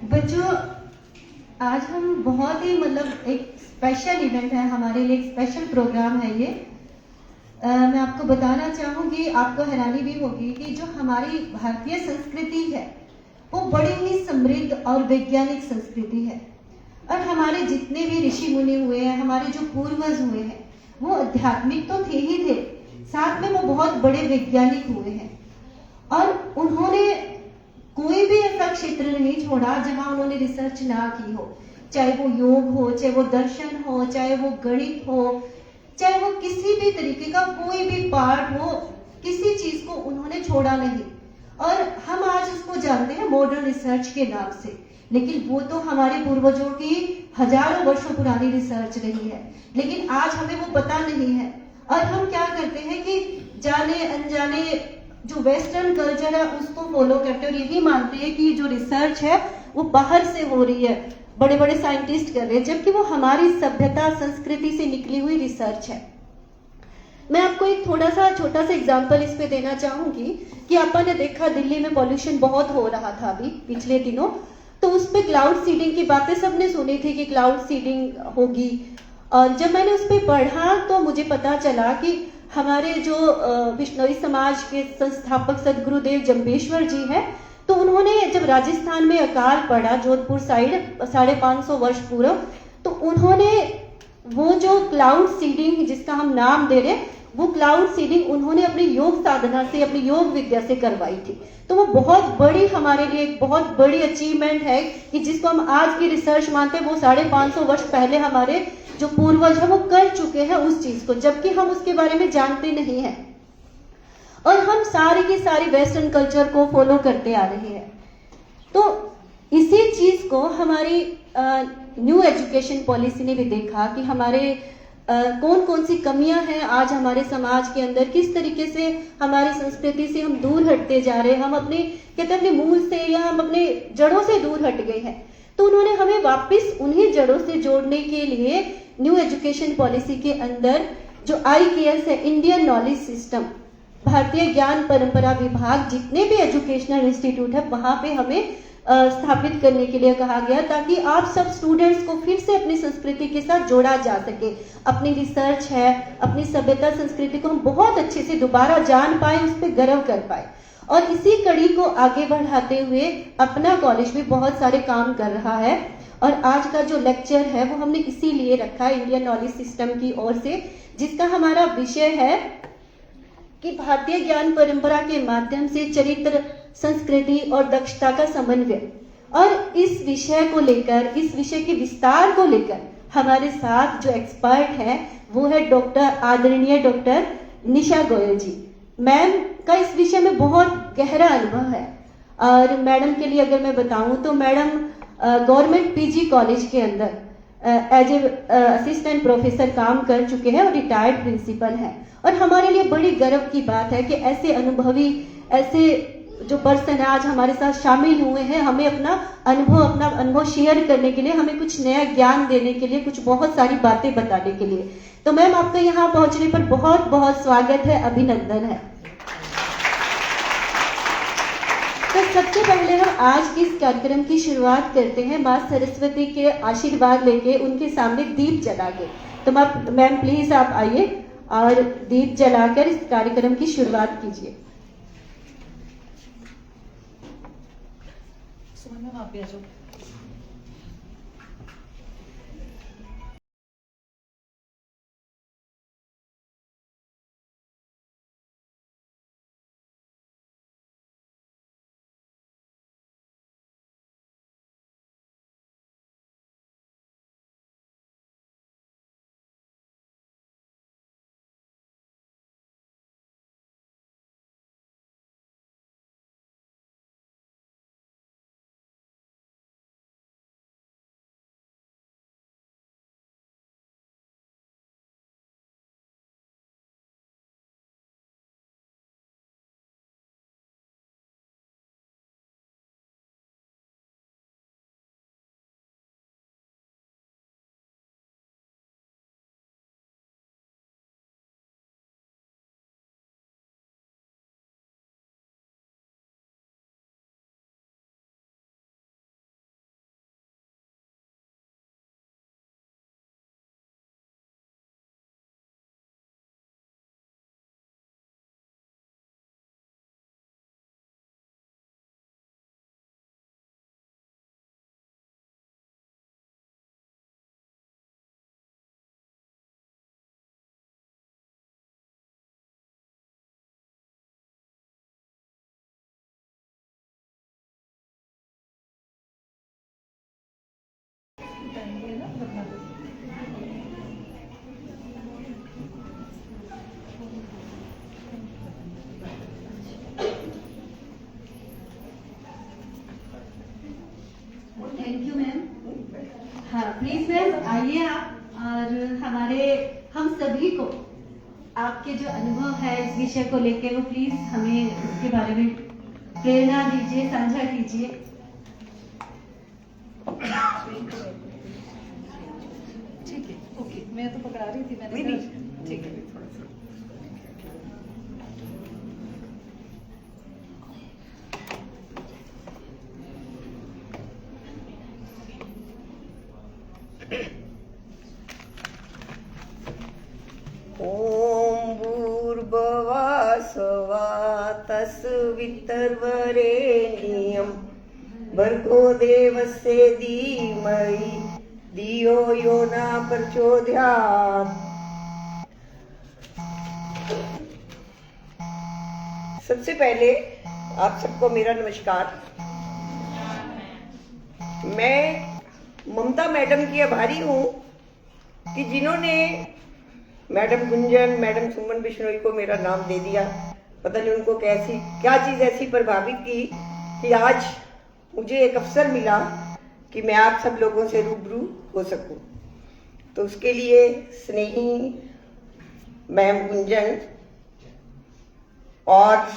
बच्चों, आज हम बहुत ही एक स्पेशल इवेंट है हमारे लिए, एक स्पेशल प्रोग्राम है ये। मैं आपको बताना चाहूंगी, आपको हैरानी भी होगी कि जो हमारी भारतीय संस्कृति है वो बड़ी ही समृद्ध और वैज्ञानिक संस्कृति है। और हमारे जितने भी ऋषि मुनि हुए हैं, हमारे जो पूर्वज हुए हैं, वो आध्यात्मिक तो थे ही थे, साथ में वो बहुत बड़े वैज्ञानिक हुए हैं। और उन्होंने कोई भी ऐसा क्षेत्र नहीं छोड़ा जहां उन्होंने रिसर्च ना की हो, चाहे वो योग हो, चाहे वो दर्शन हो, चाहे वो गणित हो, चाहे वो किसी भी तरीके का कोई भी पार्ट हो, किसी चीज को उन्होंने छोड़ा नहीं। और हम आज उसको जानते हैं मॉडर्न रिसर्च के नाम से, लेकिन वो तो हमारे पूर्वजों की हजारों वर्षों पुरानी रिसर्च रही है, लेकिन आज हमें वो पता नहीं है। और हम क्या करते हैं कि जाने अनजाने जो वेस्टर्न कल्चर है उसको फॉलो करते हैं और यही मानते हैं कि जो रिसर्च है वो बाहर से हो रही है, बड़े बड़े साइंटिस्ट कर रहे हैं, जबकि वो हमारी सभ्यता संस्कृति से निकली हुई रिसर्च है। मैं आपको एक थोड़ा सा छोटा सा एग्जांपल इस पे देना चाहूंगी कि अपन ने देखा दिल्ली में पॉल्यूशन बहुत हो रहा था अभी पिछले दिनों, तो उस पे क्लाउड सीडिंग की बातें सबने सुनी थी कि क्लाउड सीडिंग होगी। और जब मैंने उस पर पढ़ा तो मुझे पता चला कि हमारे जो विष्णोई समाज के संस्थापक सदगुरुदेव जम्बेश्वर जी हैं, तो उन्होंने जब राजस्थान में अकाल पड़ा जोधपुर साइड 550 वर्ष पूर्व, तो उन्होंने वो जो क्लाउड सीडिंग जिसका हम नाम दे रहे हैं, वो क्लाउड सीडिंग उन्होंने अपनी योग साधना से, अपनी योग विद्या से करवाई थी। तो वो बहुत बड़ी हमारे लिए एक बहुत बड़ी अचीवमेंट है कि जिसको हम आज की रिसर्च मानते हैं, वो 550 वर्ष पहले हमारे जो पूर्वज है वो कर चुके हैं उस चीज को, जबकि हम उसके बारे में जानते नहीं हैं और हम सारी की सारी वेस्टर्न कल्चर को फॉलो करते आ रहे हैं। तो इसी चीज को हमारी न्यू एजुकेशन पॉलिसी ने भी देखा कि हमारे कौन कौन सी कमियां हैं आज हमारे समाज के अंदर, किस तरीके से हमारी संस्कृति से हम दूर हटते जा रहे हैं, हम अपने कहते अपने मूल से या हम अपने जड़ों से दूर हट गए हैं। तो उन्होंने हमें वापस उन्हीं जड़ों से जोड़ने के लिए न्यू एजुकेशन पॉलिसी के अंदर जो IKS है, इंडियन नॉलेज सिस्टम, भारतीय ज्ञान परंपरा विभाग, जितने भी एजुकेशनल इंस्टीट्यूट है वहां पे हमें स्थापित करने के लिए कहा गया, ताकि आप सब स्टूडेंट्स को फिर से अपनी संस्कृति के साथ जोड़ा जा सके। अपनी रिसर्च है, अपनी सभ्यता संस्कृति को हम बहुत अच्छे से दोबारा जान पाए, उस पर गर्व कर पाए। और इसी कड़ी को आगे बढ़ाते हुए अपना कॉलेज भी बहुत सारे काम कर रहा है। और आज का जो लेक्चर है वो हमने इसीलिए रखा है इंडियन नॉलेज सिस्टम की ओर से, जिसका हमारा विषय है कि भारतीय ज्ञान परंपरा के माध्यम से चरित्र, संस्कृति और दक्षता का समन्वय। और इस विषय को लेकर, इस विषय के विस्तार को लेकर हमारे साथ जो एक्सपर्ट है वो है आदरणीय डॉक्टर निशा गोयल जी। मैम का इस विषय में बहुत गहरा अनुभव है। और मैडम के लिए अगर मैं बताऊं तो मैडम गवर्नमेंट PG कॉलेज के अंदर एज ए असिस्टेंट प्रोफेसर काम कर चुके हैं और रिटायर्ड प्रिंसिपल हैं। और हमारे लिए बड़ी गर्व की बात है कि ऐसे अनुभवी, ऐसे जो पर्सन आज हमारे साथ शामिल हुए हैं, हमें अपना अनुभव शेयर करने के लिए, हमें कुछ नया ज्ञान देने के लिए, कुछ बहुत सारी बातें बताने के लिए। तो मैम आपका यहाँ पहुंचने पर बहुत बहुत स्वागत है, अभिनंदन है। तो सबसे पहले हम आज की इस कार्यक्रम की शुरुआत करते हैं माँ सरस्वती के आशीर्वाद लेके, उनके सामने दीप जला के। तो मैम प्लीज आप आइए और दीप जलाकर इस कार्यक्रम की शुरुआत कीजिए। सुमन मैम आप भी आ जाओ। है ना, बता दो। Thank you ma'am. हाँ प्लीज मैम आइए आप, और हम सभी को आपके जो अनुभव है इस विषय को लेकर वो प्लीज हमें उसके बारे में प्रेरणा दीजिए, साझा कीजिए। ठीक है, ओके, मैं तो पकड़ा रही थी, मैंने कहा ठीक है थोड़ा सा। ओम भूर्भुवः स्वः तस्वितर्वरेण्यं भर्गो देवस्य धीमहि धियो यो न प्रचोदयात्। सबसे पहले आप सबको मेरा नमस्कार। मैं ममता मैडम की आभारी हूँ कि जिन्होंने मैडम गुंजन, मैडम सुमन बिश्नोई को मेरा नाम दे दिया। पता नहीं उनको क्या चीज़ ऐसी प्रभावित की कि आज मुझे एक अवसर मिला कि मैं आप सब लोगों से रूबरू हो सकूं। तो उसके लिए स्नेही मैम गुंजन और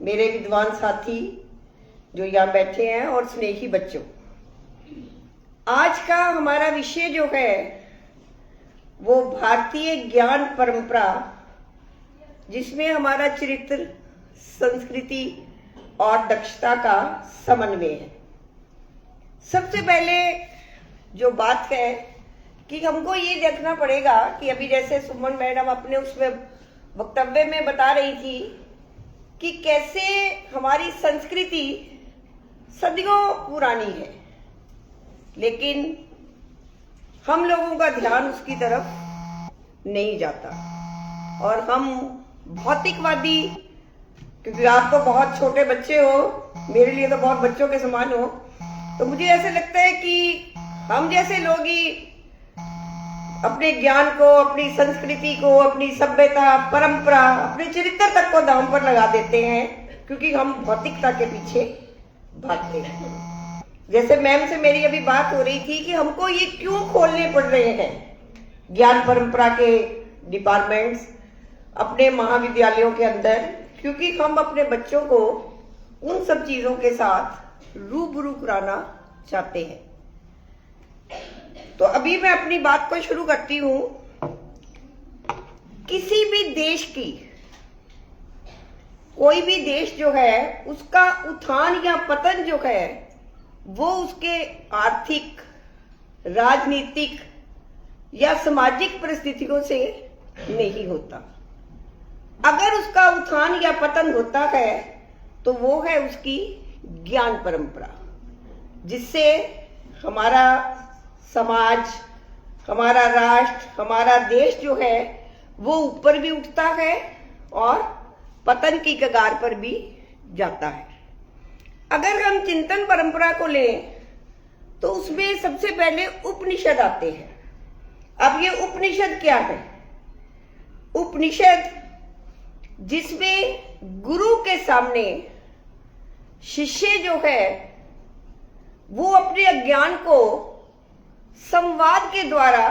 मेरे विद्वान साथी जो यहाँ बैठे हैं और स्नेही बच्चों, आज का हमारा विषय जो है वो भारतीय ज्ञान परंपरा, जिसमें हमारा चरित्र, संस्कृति और दक्षता का समन्वय है। सबसे पहले जो बात है कि हमको ये देखना पड़ेगा कि अभी जैसे सुमन मैडम अपने उसमें वक्तव्य में बता रही थी कि कैसे हमारी संस्कृति सदियों पुरानी है, लेकिन हम लोगों का ध्यान उसकी तरफ नहीं जाता और हम भौतिकवादी, क्योंकि आप तो बहुत छोटे बच्चे हो, मेरे लिए तो बहुत बच्चों के समान हो, तो मुझे ऐसे लगता है कि हम जैसे लोग ही अपने ज्ञान को, अपनी संस्कृति को, अपनी सभ्यता, परंपरा, अपने चरित्र तक को दांव पर लगा देते हैं, क्योंकि हम भौतिकता के पीछे भागते हैं। जैसे मैम से मेरी अभी बात हो रही थी कि हमको ये क्यों खोलने पड़ रहे हैं ज्ञान परंपरा के डिपार्टमेंट्स अपने महाविद्यालयों के अंदर, क्योंकि हम अपने बच्चों को उन सब चीजों के साथ रूबरू कराना चाहते हैं। तो अभी मैं अपनी बात को शुरू करती हूं। किसी भी देश की, कोई भी देश जो है, उसका उत्थान या पतन जो है वो उसके आर्थिक, राजनीतिक या सामाजिक परिस्थितियों से नहीं होता। अगर उसका उत्थान या पतन होता है तो वो है उसकी ज्ञान परंपरा, जिससे हमारा समाज, हमारा राष्ट्र, हमारा देश जो है वो ऊपर भी उठता है और पतन की कगार पर भी जाता है। अगर हम चिंतन परंपरा को लें तो उसमें सबसे पहले उपनिषद आते हैं। अब ये उपनिषद क्या है? उपनिषद जिसमें गुरु के सामने शिष्य जो है वो अपने अज्ञान को संवाद के द्वारा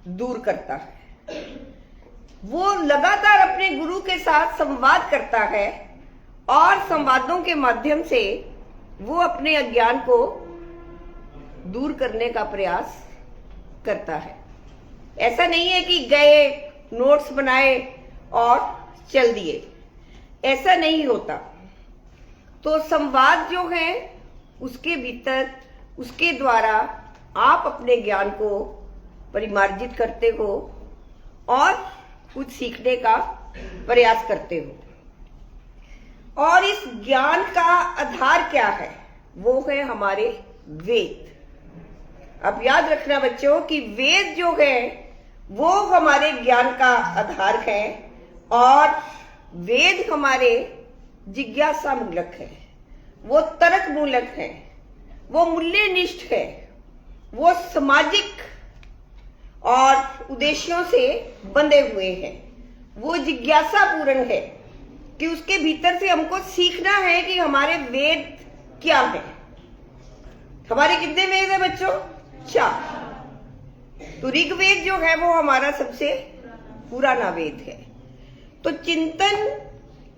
दूर करता है। वो लगातार अपने गुरु के साथ संवाद करता है और संवादों के माध्यम से वो अपने अज्ञान को दूर करने का प्रयास करता है। ऐसा नहीं है कि गए, नोट्स बनाए और चल दिए, ऐसा नहीं होता। तो संवाद जो है उसके भीतर, उसके द्वारा आप अपने ज्ञान को परिमार्जित करते हो और कुछ सीखने का प्रयास करते हो। और इस ज्ञान का आधार क्या है? वो है हमारे वेद। अब याद रखना बच्चों कि वेद जो है वो हमारे ज्ञान का आधार है और वेद हमारे जिज्ञासा मूलक है, वो तर्क मूलक है, वो मूल्यनिष्ठ है। वो सामाजिक और उद्देश्यों से बंधे हुए हैं। वो जिज्ञासा पूर्ण है कि उसके भीतर से हमको सीखना है कि हमारे वेद क्या है। हमारे कितने वेद है बच्चों? 4। तो ऋग्वेद जो है वो हमारा सबसे पुराना वेद है। तो चिंतन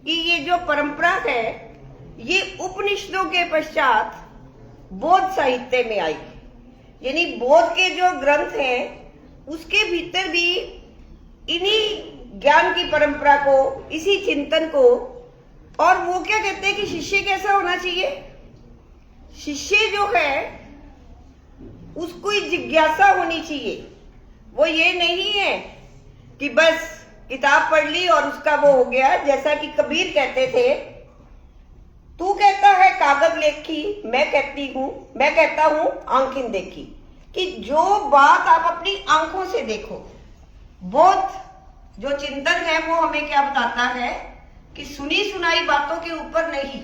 की ये जो परंपरा है ये उपनिषदों के पश्चात बौद्ध साहित्य में आई। यानी बौद्ध के जो ग्रंथ हैं उसके भीतर भी इन्हीं ज्ञान की परंपरा को, इसी चिंतन को, और वो क्या कहते हैं कि शिष्य कैसा होना चाहिए? शिष्य जो है उसको जिज्ञासा होनी चाहिए। वो ये नहीं है कि बस किताब पढ़ ली और उसका वो हो गया। जैसा कि कबीर कहते थे, तू कहता है कागज लेखी, मैं कहता हूं आंखें देखी। कि जो बात आप अपनी आंखों से देखो। बौद्ध जो चिंतन है वो हमें क्या बताता है कि सुनी सुनाई बातों के ऊपर नहीं,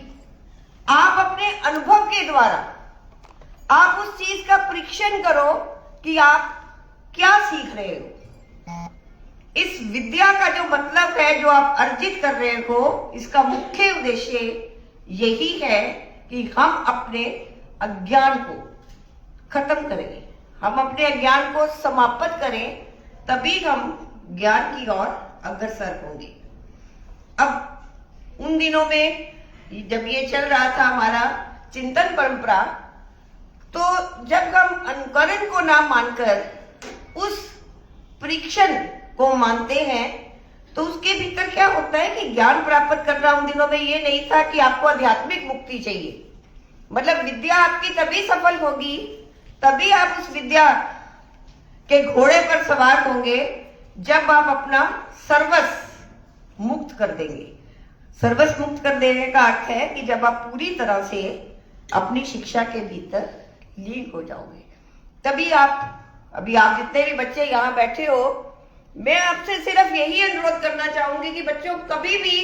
आप अपने अनुभव के द्वारा आप उस चीज का परीक्षण करो कि आप क्या सीख रहे हो। इस विद्या का जो मतलब है, जो आप अर्जित कर रहे हो, इसका मुख्य उद्देश्य यही है कि हम अपने अज्ञान को खत्म करें, हम अपने अज्ञान को समाप्त करें, तभी हम ज्ञान की ओर अग्रसर होंगे। अब उन दिनों में जब ये चल रहा था हमारा चिंतन परंपरा, तो जब हम अनुकरण को ना मानकर उस परीक्षण को मानते हैं, तो उसके भीतर क्या होता है कि ज्ञान प्राप्त करना उन दिनों में ये नहीं था कि आपको आध्यात्मिक मुक्ति चाहिए। मतलब विद्या आपकी तभी सफल होगी, तभी आप उस विद्या के घोड़े पर सवार होंगे जब आप अपना सर्वस्व मुक्त कर देंगे। सर्वस्व मुक्त कर देने का अर्थ है कि जब आप पूरी तरह से अपनी शिक्षा के भीतर लीन हो जाओगे, तभी अभी आप जितने भी बच्चे यहाँ बैठे हो, मैं आपसे सिर्फ यही अनुरोध करना चाहूंगी कि बच्चों कभी भी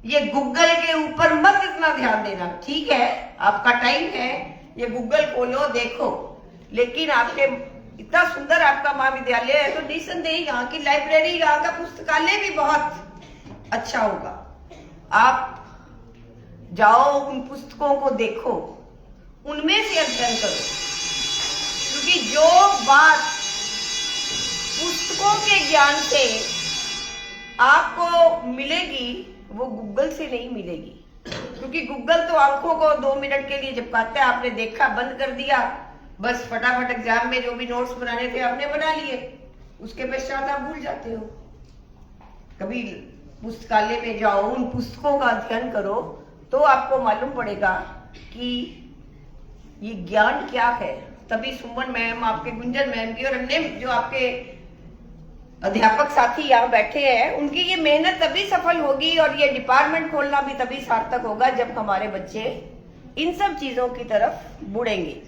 ये गूगल के ऊपर मत इतना ध्यान देना। ठीक है, आपका टाइम है, ये गूगल खोलो देखो, लेकिन आपके इतना सुंदर आपका महाविद्यालय है, तो निसंदेह यहाँ की लाइब्रेरी, यहाँ का पुस्तकालय भी बहुत अच्छा होगा। आप जाओ, उन पुस्तकों को देखो, उनमें से अध्ययन करो, क्योंकि जो बात पुस्तकों के ज्ञान से आपको मिलेगी वो गूगल से नहीं मिलेगी। क्योंकि गूगल तो आंखों को 2 मिनट के लिए झपकाता है, आपने देखा, बंद कर दिया, बस फटाफट एग्जाम में जो भी नोट्स बनाने थे आपने बना लिए, उसके पश्चात आप भूल जाते हो। कभी पुस्तकालय में जाओ, उन पुस्तकों का अध्ययन करो, तो आपको मालूम पड़ेगा कि ये ज्ञान क्या है। तभी सुमन मैम, आपके गुंजन मैम की और अन्य जो आपके अध्यापक साथी यहाँ बैठे हैं, उनकी ये मेहनत तभी सफल होगी और ये डिपार्टमेंट खोलना भी तभी सार्थक होगा जब हमारे बच्चे इन सब चीजों की तरफ मुड़ेंगे।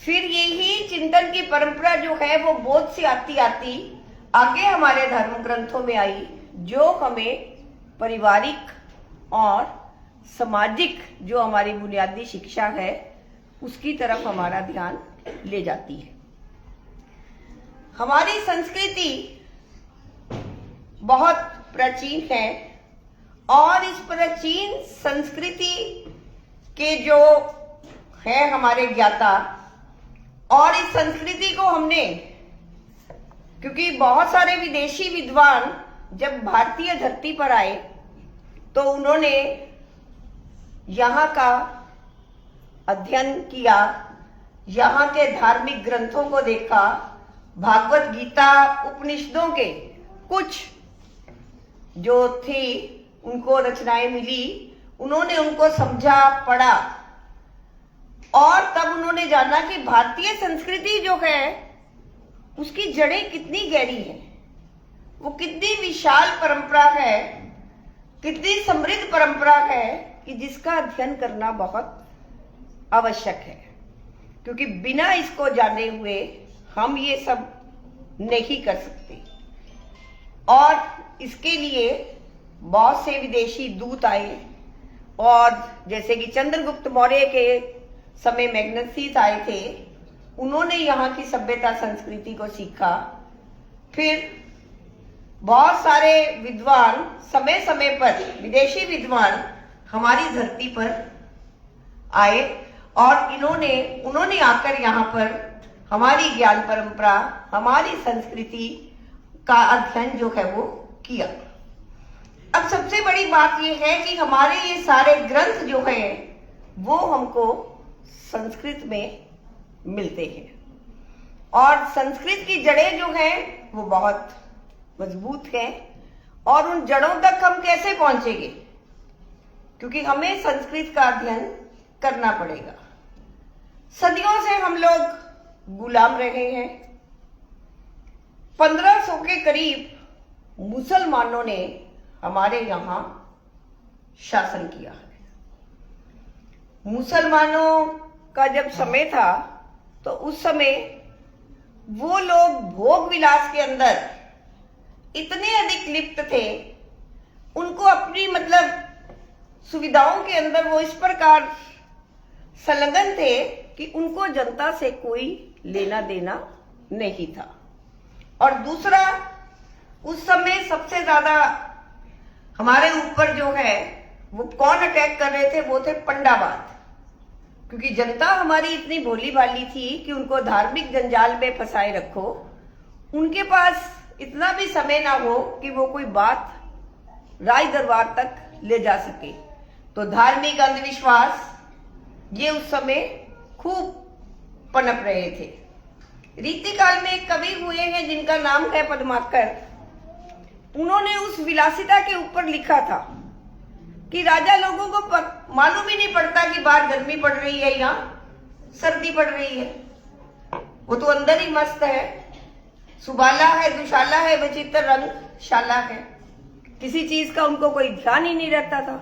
फिर यही चिंतन की परंपरा जो है वो बौद्ध से आती आती आगे हमारे धर्म ग्रंथों में आई, जो हमें पारिवारिक और सामाजिक जो हमारी बुनियादी शिक्षा है उसकी तरफ हमारा ध्यान ले जाती है। हमारी संस्कृति बहुत प्राचीन है और इस प्राचीन संस्कृति के जो है हमारे ज्ञाता, और इस संस्कृति को हमने, क्योंकि बहुत सारे विदेशी विद्वान जब भारतीय धरती पर आए तो उन्होंने यहाँ का अध्ययन किया, यहाँ के धार्मिक ग्रंथों को देखा, भागवत गीता, उपनिषदों के कुछ जो थी उनको रचनाएं मिली, उन्होंने उनको समझा, पढ़ा, और तब उन्होंने जाना कि भारतीय संस्कृति जो है उसकी जड़ें कितनी गहरी हैं, वो कितनी विशाल परंपरा है, कितनी समृद्ध परंपरा है कि जिसका अध्ययन करना बहुत आवश्यक है। क्योंकि बिना इसको जाने हुए हम ये सब नहीं कर सकते। और इसके लिए बहुत से विदेशी दूत आए, और जैसे कि चंद्रगुप्त मौर्य के समय मैग्नेसीस आए थे, उन्होंने यहाँ की सभ्यता संस्कृति को सीखा। फिर बहुत सारे विद्वान समय समय पर, विदेशी विद्वान हमारी धरती पर आए और उन्होंने आकर यहाँ पर हमारी ज्ञान परंपरा, हमारी संस्कृति का अध्ययन जो है वो किया। अब सबसे बड़ी बात ये है कि हमारे ये सारे ग्रंथ जो हैं वो हमको संस्कृत में मिलते हैं और संस्कृत की जड़ें जो हैं वो बहुत मजबूत हैं। और उन जड़ों तक हम कैसे पहुंचेंगे, क्योंकि हमें संस्कृत का अध्ययन करना पड़ेगा। सदियों से हम लोग गुलाम रहे हैं। 1500 के करीब मुसलमानों ने हमारे यहाँ शासन किया है। मुसलमानों का जब समय था तो उस समय वो लोग भोग विलास के अंदर इतने अधिक लिप्त थे, उनको अपनी सुविधाओं के अंदर वो इस प्रकार संलग्न थे कि उनको जनता से कोई लेना देना नहीं था। और दूसरा, उस समय सबसे ज्यादा हमारे ऊपर जो है वो कौन अटैक कर रहे थे, वो थे पंडाबाद। क्योंकि जनता हमारी इतनी भोली भाली थी कि उनको धार्मिक जंजाल में फंसाए रखो, उनके पास इतना भी समय ना हो कि वो कोई बात राज दरबार तक ले जा सके। तो धार्मिक अंधविश्वास ये उस समय खूब पनप रहे थे। रीतिकाल में एक कवि हुए हैं जिनका नाम है पद्माकर। उन्होंने उस विलासिता के ऊपर लिखा था कि राजा लोगों को मालूम ही नहीं पड़ता कि बाहर गर्मी पड़ रही है या सर्दी पड़ रही है, वो तो अंदर ही मस्त है। सुबाला है, दुशाला है, विचित्र रंग शाला है। किसी चीज का उनको कोई ध्यान ही नहीं रहता था,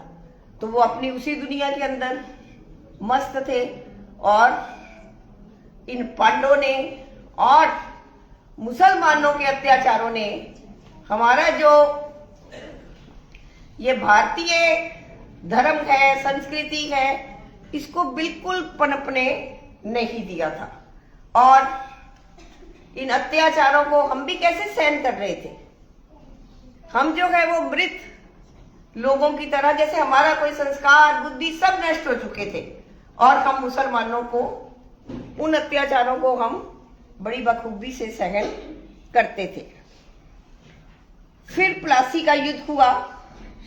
तो वो अपनी उसी दुनिया के अंदर मस्त थे। और इन पांडवों ने और मुसलमानों के अत्याचारों ने हमारा जो ये भारतीय धर्म है, संस्कृति है, इसको बिल्कुल पनपने नहीं दिया था। और इन अत्याचारों को हम भी कैसे सहन कर रहे थे। हम जो है वो मृत लोगों की तरह, जैसे हमारा कोई संस्कार, बुद्धि सब नष्ट हो चुके थे, और हम मुसलमानों को, उन अत्याचारों को हम बड़ी बखूबी से सहन करते थे। फिर प्लासी का युद्ध हुआ,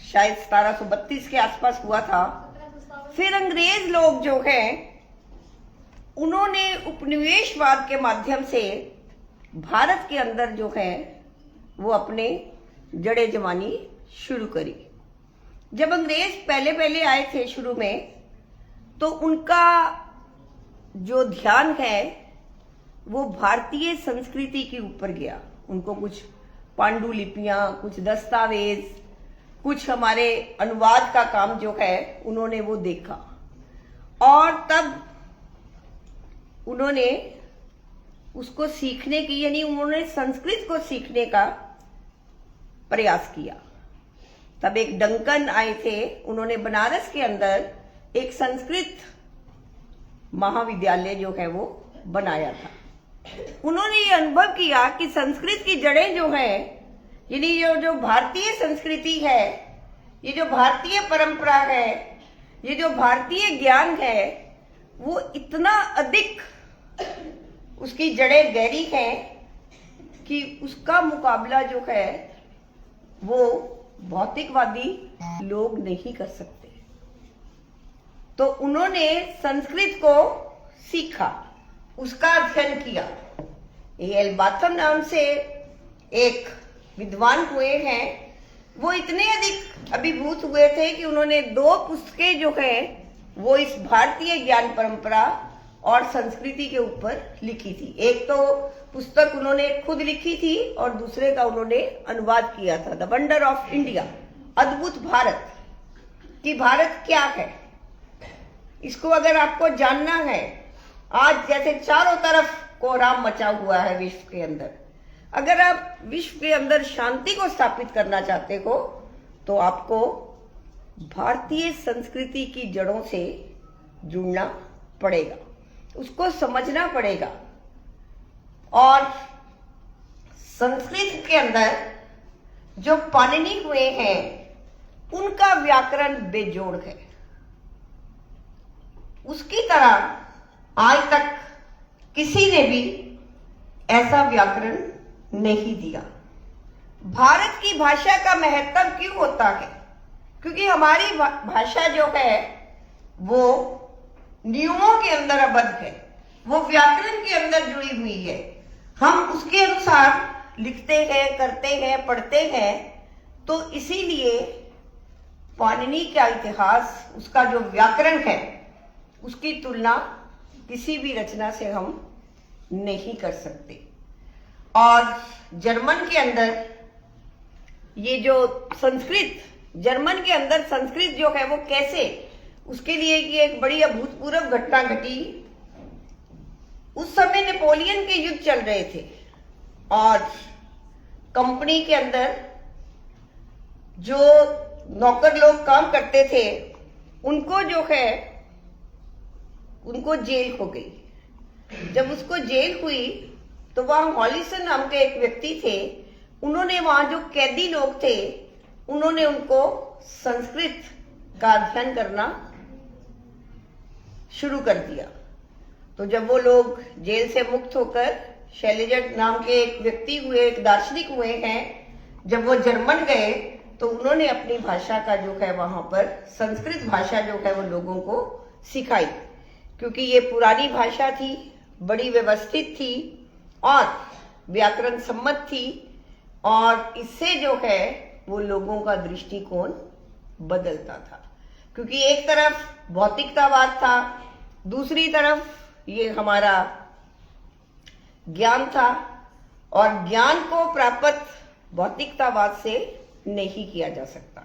शायद 1732 के आसपास हुआ था। फिर अंग्रेज लोग जो हैं उन्होंने उपनिवेशवाद के माध्यम से भारत के अंदर जो है वो अपने जड़े जमानी शुरू करी। जब अंग्रेज पहले पहले आए थे शुरू में, तो उनका जो ध्यान है वो भारतीय संस्कृति के ऊपर गया। उनको कुछ पांडुलिपियां, कुछ दस्तावेज, कुछ हमारे अनुवाद का काम जो है उन्होंने वो देखा, और तब उन्होंने उसको सीखने की, यानी उन्होंने संस्कृत को सीखने का प्रयास किया। तब एक डंकन आए थे, उन्होंने बनारस के अंदर एक संस्कृत महाविद्यालय जो है वो बनाया था। उन्होंने ये अनुभव किया कि संस्कृत की जड़ें जो हैं, यानी ये जो भारतीय संस्कृति है, ये जो भारतीय परंपरा है, ये जो भारतीय ज्ञान है, वो इतना अधिक उसकी जड़ें गहरी हैं कि उसका मुकाबला जो है वो भौतिकवादी लोग नहीं कर सकते। तो उन्होंने संस्कृत को सीखा, उसका अध्ययन किया। एल्बाथम नाम से एक विद्वान हुए हैं, वो इतने अधिक अभिभूत हुए थे कि उन्होंने 2 पुस्तकें जो है वो इस भारतीय ज्ञान परंपरा और संस्कृति के ऊपर लिखी थी। एक तो पुस्तक उन्होंने खुद लिखी थी और दूसरे का उन्होंने अनुवाद किया था, द वंडर ऑफ इंडिया, अद्भुत भारत, कि भारत क्या है। इसको अगर आपको जानना है, आज जैसे चारों तरफ कोहराम मचा हुआ है विश्व के अंदर, अगर आप विश्व के अंदर शांति को स्थापित करना चाहते हो तो आपको भारतीय संस्कृति की जड़ों से जुड़ना पड़ेगा, उसको समझना पड़ेगा। और संस्कृत के अंदर जो पाणिनि हुए हैं उनका व्याकरण बेजोड़ है। उसकी तरह आज तक किसी ने भी ऐसा व्याकरण नहीं दिया। भारत की भाषा का महत्व क्यों होता है? क्योंकि हमारी भाषा जो है वो नियमों के अंदर आबद्ध है, वो व्याकरण के अंदर जुड़ी हुई है। हम उसके अनुसार लिखते हैं, करते हैं, पढ़ते हैं। तो इसीलिए पाणिनि का इतिहास, उसका जो व्याकरण है, उसकी तुलना किसी भी रचना से हम नहीं कर सकते। और जर्मन के अंदर ये जो संस्कृत, जर्मन के अंदर संस्कृत जो है वो कैसे, उसके लिए ये एक बड़ी अभूतपूर्व घटना घटी। उस समय नेपोलियन के युद्ध चल रहे थे और कंपनी के अंदर जो नौकर लोग काम करते थे उनको जो है उनको जेल हो गई। जब उसको जेल हुई तो वहां हॉलिसन नाम के एक व्यक्ति थे, उन्होंने वहां जो कैदी लोग थे उन्होंने उनको संस्कृत का अध्ययन करना शुरू कर दिया। तो जब वो लोग जेल से मुक्त होकर, शैलेजर नाम के एक व्यक्ति हुए, एक दार्शनिक हुए हैं, जब वो जर्मन गए तो उन्होंने अपनी भाषा का जो है वहां पर संस्कृत भाषा जो है वो लोगों को सिखाई। क्योंकि ये पुरानी भाषा थी, बड़ी व्यवस्थित थी और व्याकरण सम्मत थी, और इससे जो है वो लोगों का दृष्टिकोण बदलता था। क्योंकि एक तरफ भौतिकतावाद था, दूसरी तरफ ये हमारा ज्ञान था, और ज्ञान को प्राप्त भौतिकतावाद से नहीं किया जा सकता।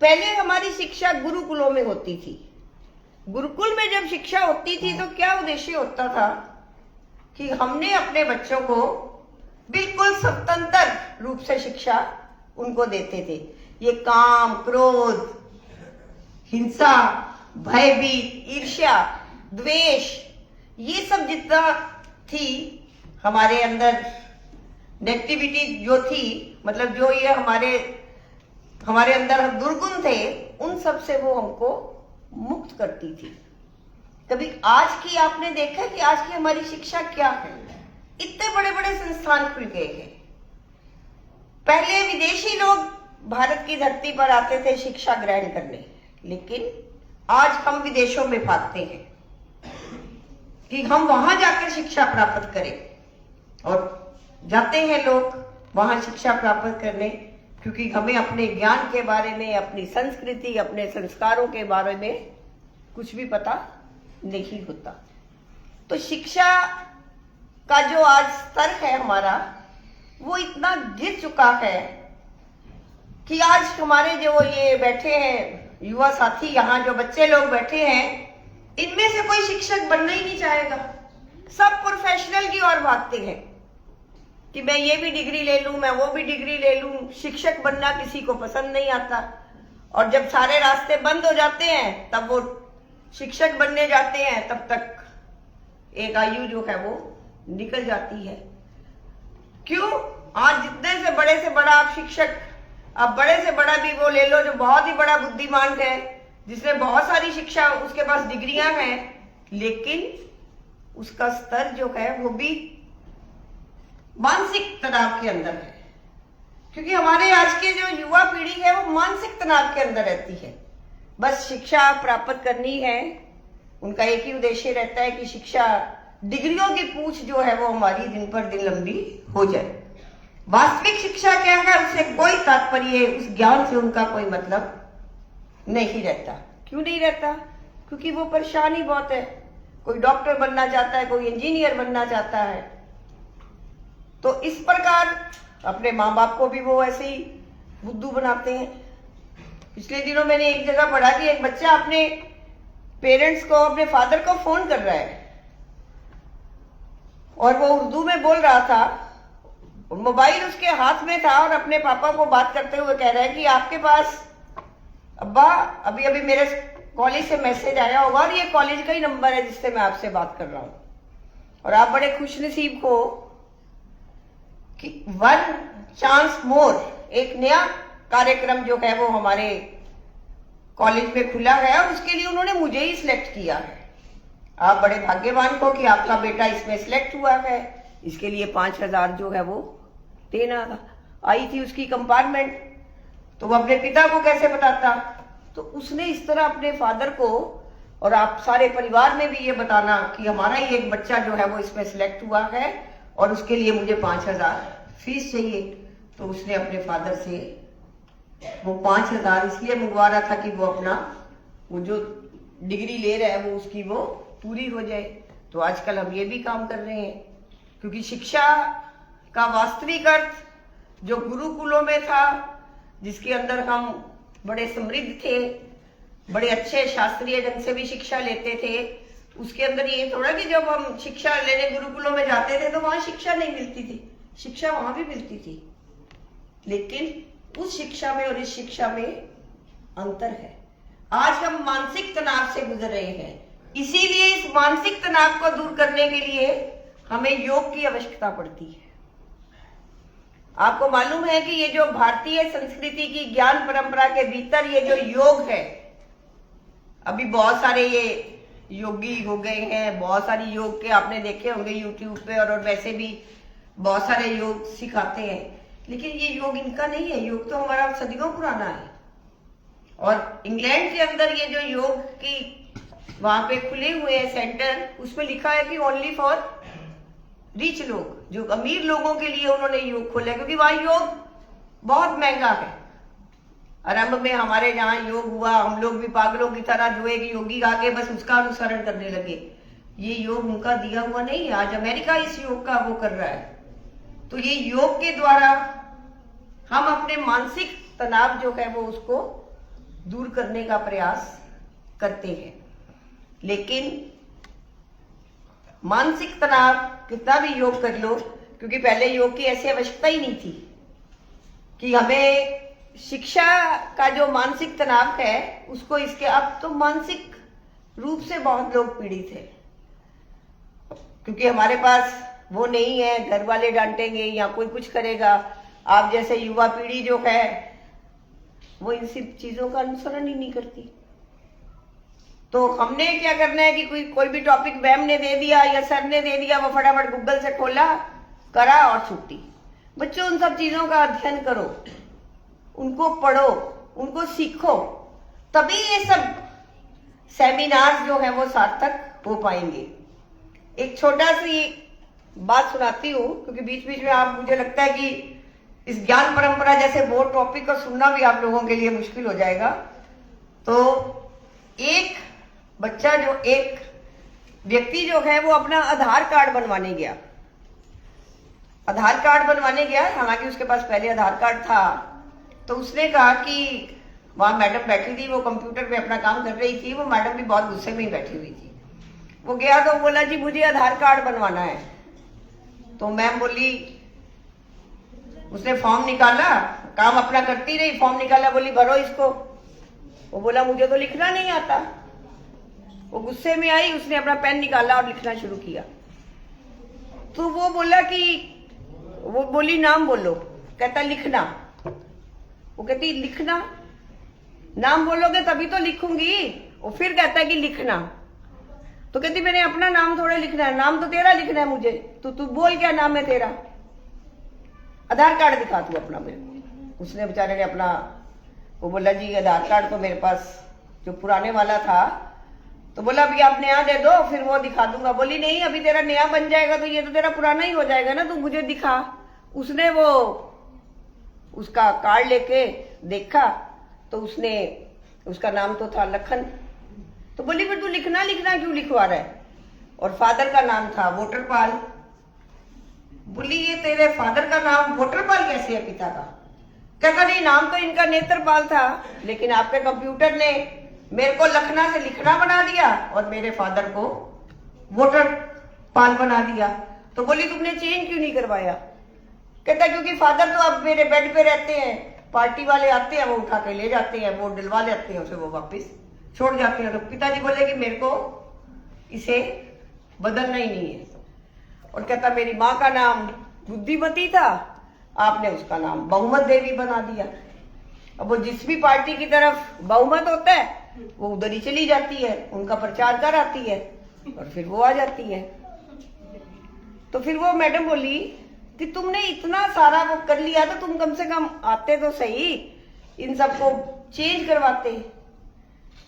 पहले हमारी शिक्षा गुरुकुलों में होती थी। गुरुकुल में जब शिक्षा होती थी तो क्या उद्देश्य होता था कि हमने अपने बच्चों को बिल्कुल स्वतंत्र रूप से शिक्षा उनको देते थे। ये काम, क्रोध, हिंसा, भयभीत, ईर्ष्या, द्वेष, ये सब जितना थी हमारे अंदर नेगेटिविटी जो थी, मतलब जो ये हमारे अंदर दुर्गुण थे, उन सब से वो हमको मुक्त करती थी। कभी आज की आपने देखा कि आज की हमारी शिक्षा क्या है? इतने बड़े बड़े संस्थान खुल गए हैं। पहले विदेशी लोग भारत की धरती पर आते थे शिक्षा ग्रहण करने, लेकिन आज हम विदेशों में भागते हैं कि हम वहां जाकर शिक्षा प्राप्त करें, और जाते हैं लोग वहां शिक्षा प्राप्त करने क्योंकि हमें अपने ज्ञान के बारे में, अपनी संस्कृति, अपने संस्कारों के बारे में कुछ भी पता नहीं होता। तो शिक्षा का जो आज स्तर है हमारा, वो इतना गिर चुका है कि आज हमारे जो ये बैठे हैं युवा साथी, यहाँ जो बच्चे लोग बैठे हैं, इनमें से कोई शिक्षक बनना ही नहीं चाहेगा। सब प्रोफेशनल की ओर भागते हैं कि मैं ये भी डिग्री ले लूं, मैं वो भी डिग्री ले लूं। शिक्षक बनना किसी को पसंद नहीं आता, और जब सारे रास्ते बंद हो जाते हैं तब वो शिक्षक बनने जाते हैं, तब तक एक आयु जो है वो निकल जाती है। क्यों? आज जितने से बड़ा आप शिक्षक, आप बड़े से बड़ा भी वो ले लो जो बहुत ही बड़ा बुद्धिमान है, जिसने बहुत सारी शिक्षा, उसके पास डिग्रियां हैं, लेकिन उसका स्तर जो है वो भी मानसिक तनाव के अंदर है। क्योंकि हमारे आज के जो युवा पीढ़ी है वो मानसिक तनाव के अंदर रहती है। बस शिक्षा प्राप्त करनी है, उनका एक ही उद्देश्य रहता है कि शिक्षा, डिग्रियों की पूछ जो है वो हमारी दिन पर दिन लंबी हो जाए। वास्तविक शिक्षा क्या है, उससे कोई तात्पर्य, उस ज्ञान से उनका कोई मतलब नहीं रहता। क्यों नहीं रहता? क्योंकि वो परेशानी बहुत है। कोई डॉक्टर बनना चाहता है, कोई इंजीनियर बनना चाहता है, तो इस प्रकार अपने माँ बाप को भी वो ऐसे ही बुद्धू बनाते हैं। पिछले दिनों मैंने एक जगह पढ़ा कि एक बच्चा अपने पेरेंट्स को, अपने फादर को फोन कर रहा है और वो उर्दू में बोल रहा था, मोबाइल उसके हाथ में था और अपने पापा को बात करते हुए कह रहा है कि आपके पास अब्बा अभी अभी मेरे कॉलेज से मैसेज आया होगा और ये कॉलेज का ही नंबर है जिससे मैं आपसे बात कर रहा हूँ, और आप बड़े खुशनसीब हो कि वन चांस मोर एक नया कार्यक्रम जो है वो हमारे कॉलेज में खुला है और उसके लिए उन्होंने मुझे ही सिलेक्ट किया है। आप बड़े भाग्यवान हो कि आपका बेटा इसमें सिलेक्ट हुआ है। इसके लिए 5,000 जो है वो देना आई थी उसकी कंपार्टमेंट, तो वो अपने पिता को कैसे बताता? तो उसने इस तरह अपने फादर को और आप सारे परिवार में भी ये बताना कि हमारा ही एक बच्चा जो है वो इसमें सिलेक्ट हुआ है और उसके लिए मुझे 5,000 फीस चाहिए। तो उसने अपने फादर से वो 5,000 इसलिए मंगवा रहा था कि वो अपना वो जो डिग्री ले रहा है वो उसकी वो पूरी हो जाए। तो आजकल हम ये भी काम कर रहे हैं, क्योंकि शिक्षा का वास्तविक अर्थ जो गुरुकुलों में था, जिसके अंदर हम बड़े समृद्ध थे, बड़े अच्छे शास्त्रीय ढंग से भी शिक्षा लेते थे, उसके अंदर ये थोड़ा कि जब हम शिक्षा लेने गुरुकुलों में जाते थे तो वहां शिक्षा नहीं मिलती थी। शिक्षा वहां भी मिलती थी, लेकिन उस शिक्षा में और इस शिक्षा में अंतर है। आज हम मानसिक तनाव से गुजर रहे हैं, इसीलिए इस मानसिक तनाव को दूर करने के लिए हमें योग की आवश्यकता पड़ती है। आपको मालूम है कि ये जो भारतीय संस्कृति की ज्ञान परंपरा के भीतर ये जो योग है, अभी बहुत सारे ये योगी हो गए हैं, बहुत सारी योग के आपने देखे होंगे यूट्यूब पे और वैसे भी बहुत सारे योग सिखाते हैं, लेकिन ये योग इनका नहीं है। योग तो हमारा सदियों पुराना है। और इंग्लैंड के अंदर ये जो योग की वहां पे खुले हुए हैं सेंटर, उसमें लिखा है कि ओनली फॉर रिच लोग, जो अमीर लोगों के लिए उन्होंने योग खोला है, क्योंकि वहां योग बहुत महंगा है। आरंभ में हमारे जहाँ योग हुआ, हम लोग भी पागलों की तरह जो एक योगी आके बस उसका अनुसरण करने लगे। ये योग उनका दिया हुआ नहीं है। आज अमेरिका इस योग का वो कर रहा है। तो ये योग के द्वारा हम अपने मानसिक तनाव जो है वो उसको दूर करने का प्रयास करते हैं। लेकिन मानसिक तनाव कितना भी योग कर लो, क्योंकि पहले योग की ऐसी आवश्यकता ही नहीं थी कि हमें शिक्षा का जो मानसिक तनाव है उसको इसके, अब तो मानसिक रूप से बहुत लोग पीड़ित है, क्योंकि हमारे पास वो नहीं है, घर वाले डांटेंगे या कोई कुछ करेगा। आप जैसे युवा पीढ़ी जो है वो इन सब चीजों का अनुसरण ही नहीं करती। तो हमने क्या करना है कि कोई भी टॉपिक मैम ने दे दिया या सर ने दे दिया, वो फटाफट गूगल से खोला, करा और छुट्टी। बच्चों उन सब चीजों का अध्ययन करो, उनको पढ़ो, उनको सीखो, तभी ये सब सेमिनार्स जो है वो सार्थक हो पाएंगे। एक छोटा सी बात सुनाती हूँ, क्योंकि बीच बीच में आप, मुझे लगता है कि इस ज्ञान परंपरा जैसे बोर्ड टॉपिक को सुनना भी आप लोगों के लिए मुश्किल हो जाएगा। तो एक बच्चा जो, एक व्यक्ति जो है वो अपना आधार कार्ड बनवाने गया। आधार कार्ड बनवाने गया, हालांकि उसके पास पहले आधार कार्ड था। तो उसने कहा कि वहां मैडम बैठी थी, वो कंप्यूटर पे अपना काम कर रही थी, वो मैडम भी बहुत गुस्से में ही बैठी हुई थी। वो गया तो बोला जी मुझे आधार कार्ड बनवाना है। तो मैम बोली, उसने फॉर्म निकाला, काम अपना करती रही, फॉर्म निकाला, बोली भरो इसको। वो बोला मुझे तो लिखना नहीं आता। वो गुस्से में आई, उसने अपना पेन निकाला और लिखना शुरू किया। तो वो बोला कि, वो बोली नाम बोलो, कहता लिखना। वो कहती लिखना, नाम बोलोगे तभी तो लिखूंगी। वो फिर कहता है कि लिखना। तो कहती मैंने अपना नाम थोड़ा लिखना है, नाम तो तेरा लिखना है मुझे, तो तू बोल क्या नाम है तेरा, आधार कार्ड दिखा तू अपना मेरे को। उसने बेचारे ने अपना, वो बोला जी आधार कार्ड तो मेरे पास जो पुराने वाला था। तो बोला अभी आप नया दे दो फिर वो दिखा दूंगा। बोली नहीं, अभी तेरा नया बन जाएगा तो ये तो तेरा पुराना ही हो जाएगा ना, तू मुझे दिखा। उसने वो उसका कार्ड लेके देखा तो उसने, उसका नाम तो था लखन। तो बोली फिर तू लिखना क्यों लिखवा रहा है? और फादर का नाम था वोटरपाल। बोली ये तेरे फादर का नाम वोटरपाल कैसे है पिता का? कहता नहीं, नाम तो इनका नेत्रपाल था, लेकिन आपके कंप्यूटर ने मेरे को लखना से लिखना बना दिया और मेरे फादर को वोटरपाल बना दिया। तो बोली तुमने चेंज क्यों नहीं करवाया? कहता क्योंकि फादर तो अब मेरे बेड पे रहते हैं, पार्टी वाले आते हैं वो उठा के ले जाते हैं, वो डलवा लेते हैं उसे, वो वापस छोड़ जाते हैं। तो पिताजी बोले कि मेरे को इसे बदलना ही नहीं है। और कहता मेरी माँ का नाम बुद्धिमती था आपने उसका नाम बहुमत देवी बना दिया। अब वो जिस भी पार्टी की तरफ बहुमत होता है वो उधर ही चली जाती है, उनका प्रचार कर आती है और फिर वो आ जाती है। तो फिर वो मैडम बोली कि तुमने इतना सारा वो कर लिया तो तुम कम से कम आते तो सही, इन सबको चेंज करवाते।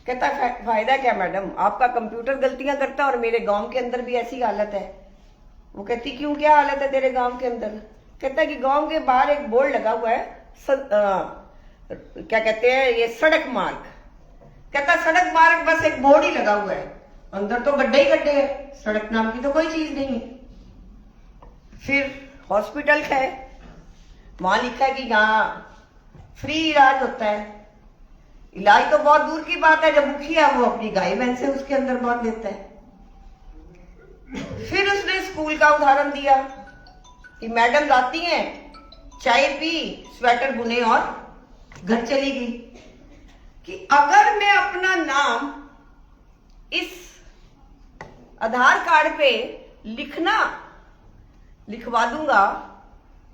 कहता फायदा क्या मैडम, आपका कंप्यूटर गलतियां करता और मेरे गांव के अंदर भी ऐसी हालत है। वो कहती क्यों, क्या हालत है तेरे गांव के अंदर? कहता कि गांव के बाहर एक बोर्ड लगा हुआ है क्या कहते हैं ये सड़क मार्ग। कहता सड़क मार्ग बस एक बोर्ड ही लगा हुआ है, अंदर तो गड्ढे ही गड्ढे है, सड़क नाम की तो कोई चीज नहीं है। फिर हॉस्पिटल है, वहां लिखा है कि यहाँ फ्री इलाज होता है। इलाज तो बहुत दूर की बात है, जब मुखिया वो अपनी गाय भैंस से उसके अंदर बांध देता है। फिर उसने स्कूल का उदाहरण दिया कि मैडम जाती हैं, चाय पी, स्वेटर बुने और घर चली गई। कि अगर मैं अपना नाम इस आधार कार्ड पे लिखवा दूंगा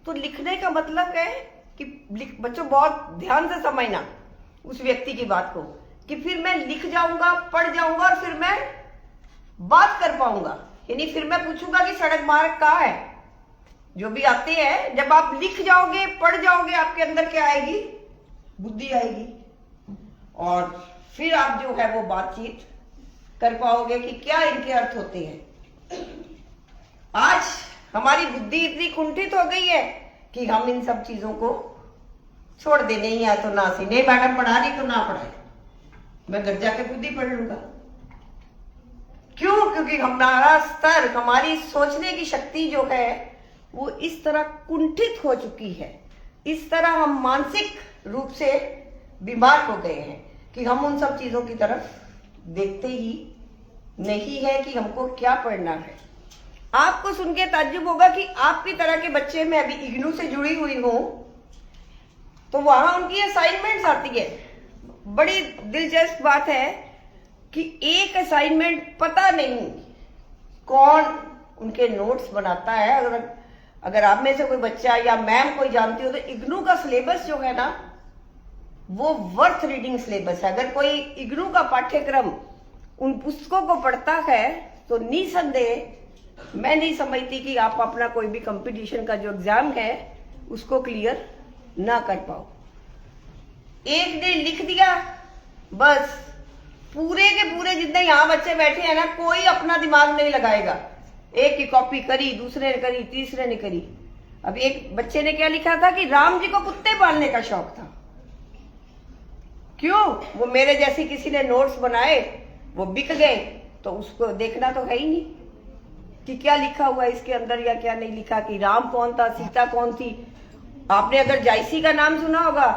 तो लिखने का मतलब है कि बच्चों बहुत ध्यान से समझना उस व्यक्ति की बात को, कि फिर मैं लिख जाऊंगा, पढ़ जाऊंगा और फिर मैं बात कर पाऊंगा। यानी फिर मैं पूछूंगा कि सड़क मार्ग कहाँ है। जो भी आते हैं, जब आप लिख जाओगे, पढ़ जाओगे, आपके अंदर क्या आएगी, बुद्धि आएगी और फिर आप जो है वो बातचीत कर पाओगे कि क्या इनके अर्थ होते हैं। आज हमारी बुद्धि इतनी कुंठित हो गई है कि हम इन सब चीजों को छोड़ दे, नहीं है तो ना सी, नहीं मैडम पढ़ा रही तो ना पढ़ाए, मैं घर जाके खुद ही पढ़ लूंगा। क्यों? क्योंकि हमारा स्तर, हमारी सोचने की शक्ति जो है वो इस तरह कुंठित हो चुकी है, इस तरह हम मानसिक रूप से बीमार हो गए हैं कि हम उन सब चीजों की तरफ देखते ही नहीं है कि हमको क्या पढ़ना है। आपको सुन के ताज्जुब होगा कि आपकी तरह के बच्चे, मैं अभी इग्नू से जुड़ी हुई हूं, तो वहां उनकी असाइनमेंट्स आती है। बड़ी दिलचस्प बात है कि एक असाइनमेंट पता नहीं कौन उनके नोट्स बनाता है। अगर आप में से कोई बच्चा या मैम कोई जानती हो तो इग्नू का सिलेबस जो है ना वो वर्थ रीडिंग सिलेबस है। अगर कोई इग्नू का पाठ्यक्रम उन पुस्तकों को पढ़ता है तो निसंदेह मैं नहीं समझती कि आप अपना कोई भी कंपटीशन का जो एग्जाम है उसको क्लियर ना कर पाओ। एक दिन लिख दिया, बस पूरे के पूरे जितने यहां बच्चे बैठे हैं ना, कोई अपना दिमाग नहीं लगाएगा। एक की कॉपी करी, दूसरे ने करी, तीसरे ने करी। अब एक बच्चे ने क्या लिखा था कि राम जी को कुत्ते पालने का शौक था। क्यों? वो मेरे जैसी किसी ने नोट्स बनाए, वो बिक गए, तो उसको देखना तो है ही नहीं कि क्या लिखा हुआ है इसके अंदर या क्या नहीं लिखा, कि राम कौन था, सीता कौन थी। आपने अगर जायसी का नाम सुना होगा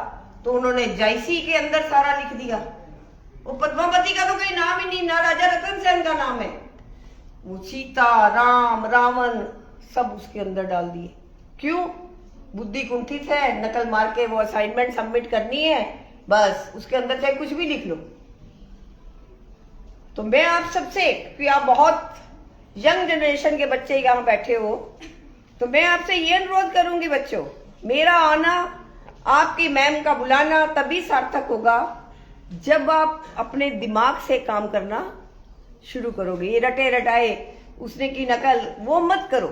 तो उन्होंने जायसी के अंदर सारा लिख दिया। वो पद्मावती का तो कोई नाम ही नहीं, ना राजा रतन सेन का नाम है। वो सीता, राम, रावण सब उसके अंदर डाल दिए। क्यों? बुद्धि कुंठित है, नकल मार के वो असाइनमेंट सबमिट करनी है, बस उसके अंदर चाहे कुछ भी लिख लो। तो मैं आप सबसे, कि आप बहुत यंग जनरेशन के बच्चे यहाँ बैठे हो, तो मैं आपसे ये अनुरोध करूंगी बच्चों, मेरा आना, आपकी मैम का बुलाना तभी सार्थक होगा जब आप अपने दिमाग से काम करना शुरू करोगे। ये रटे रटाए उसने की नकल वो मत करो।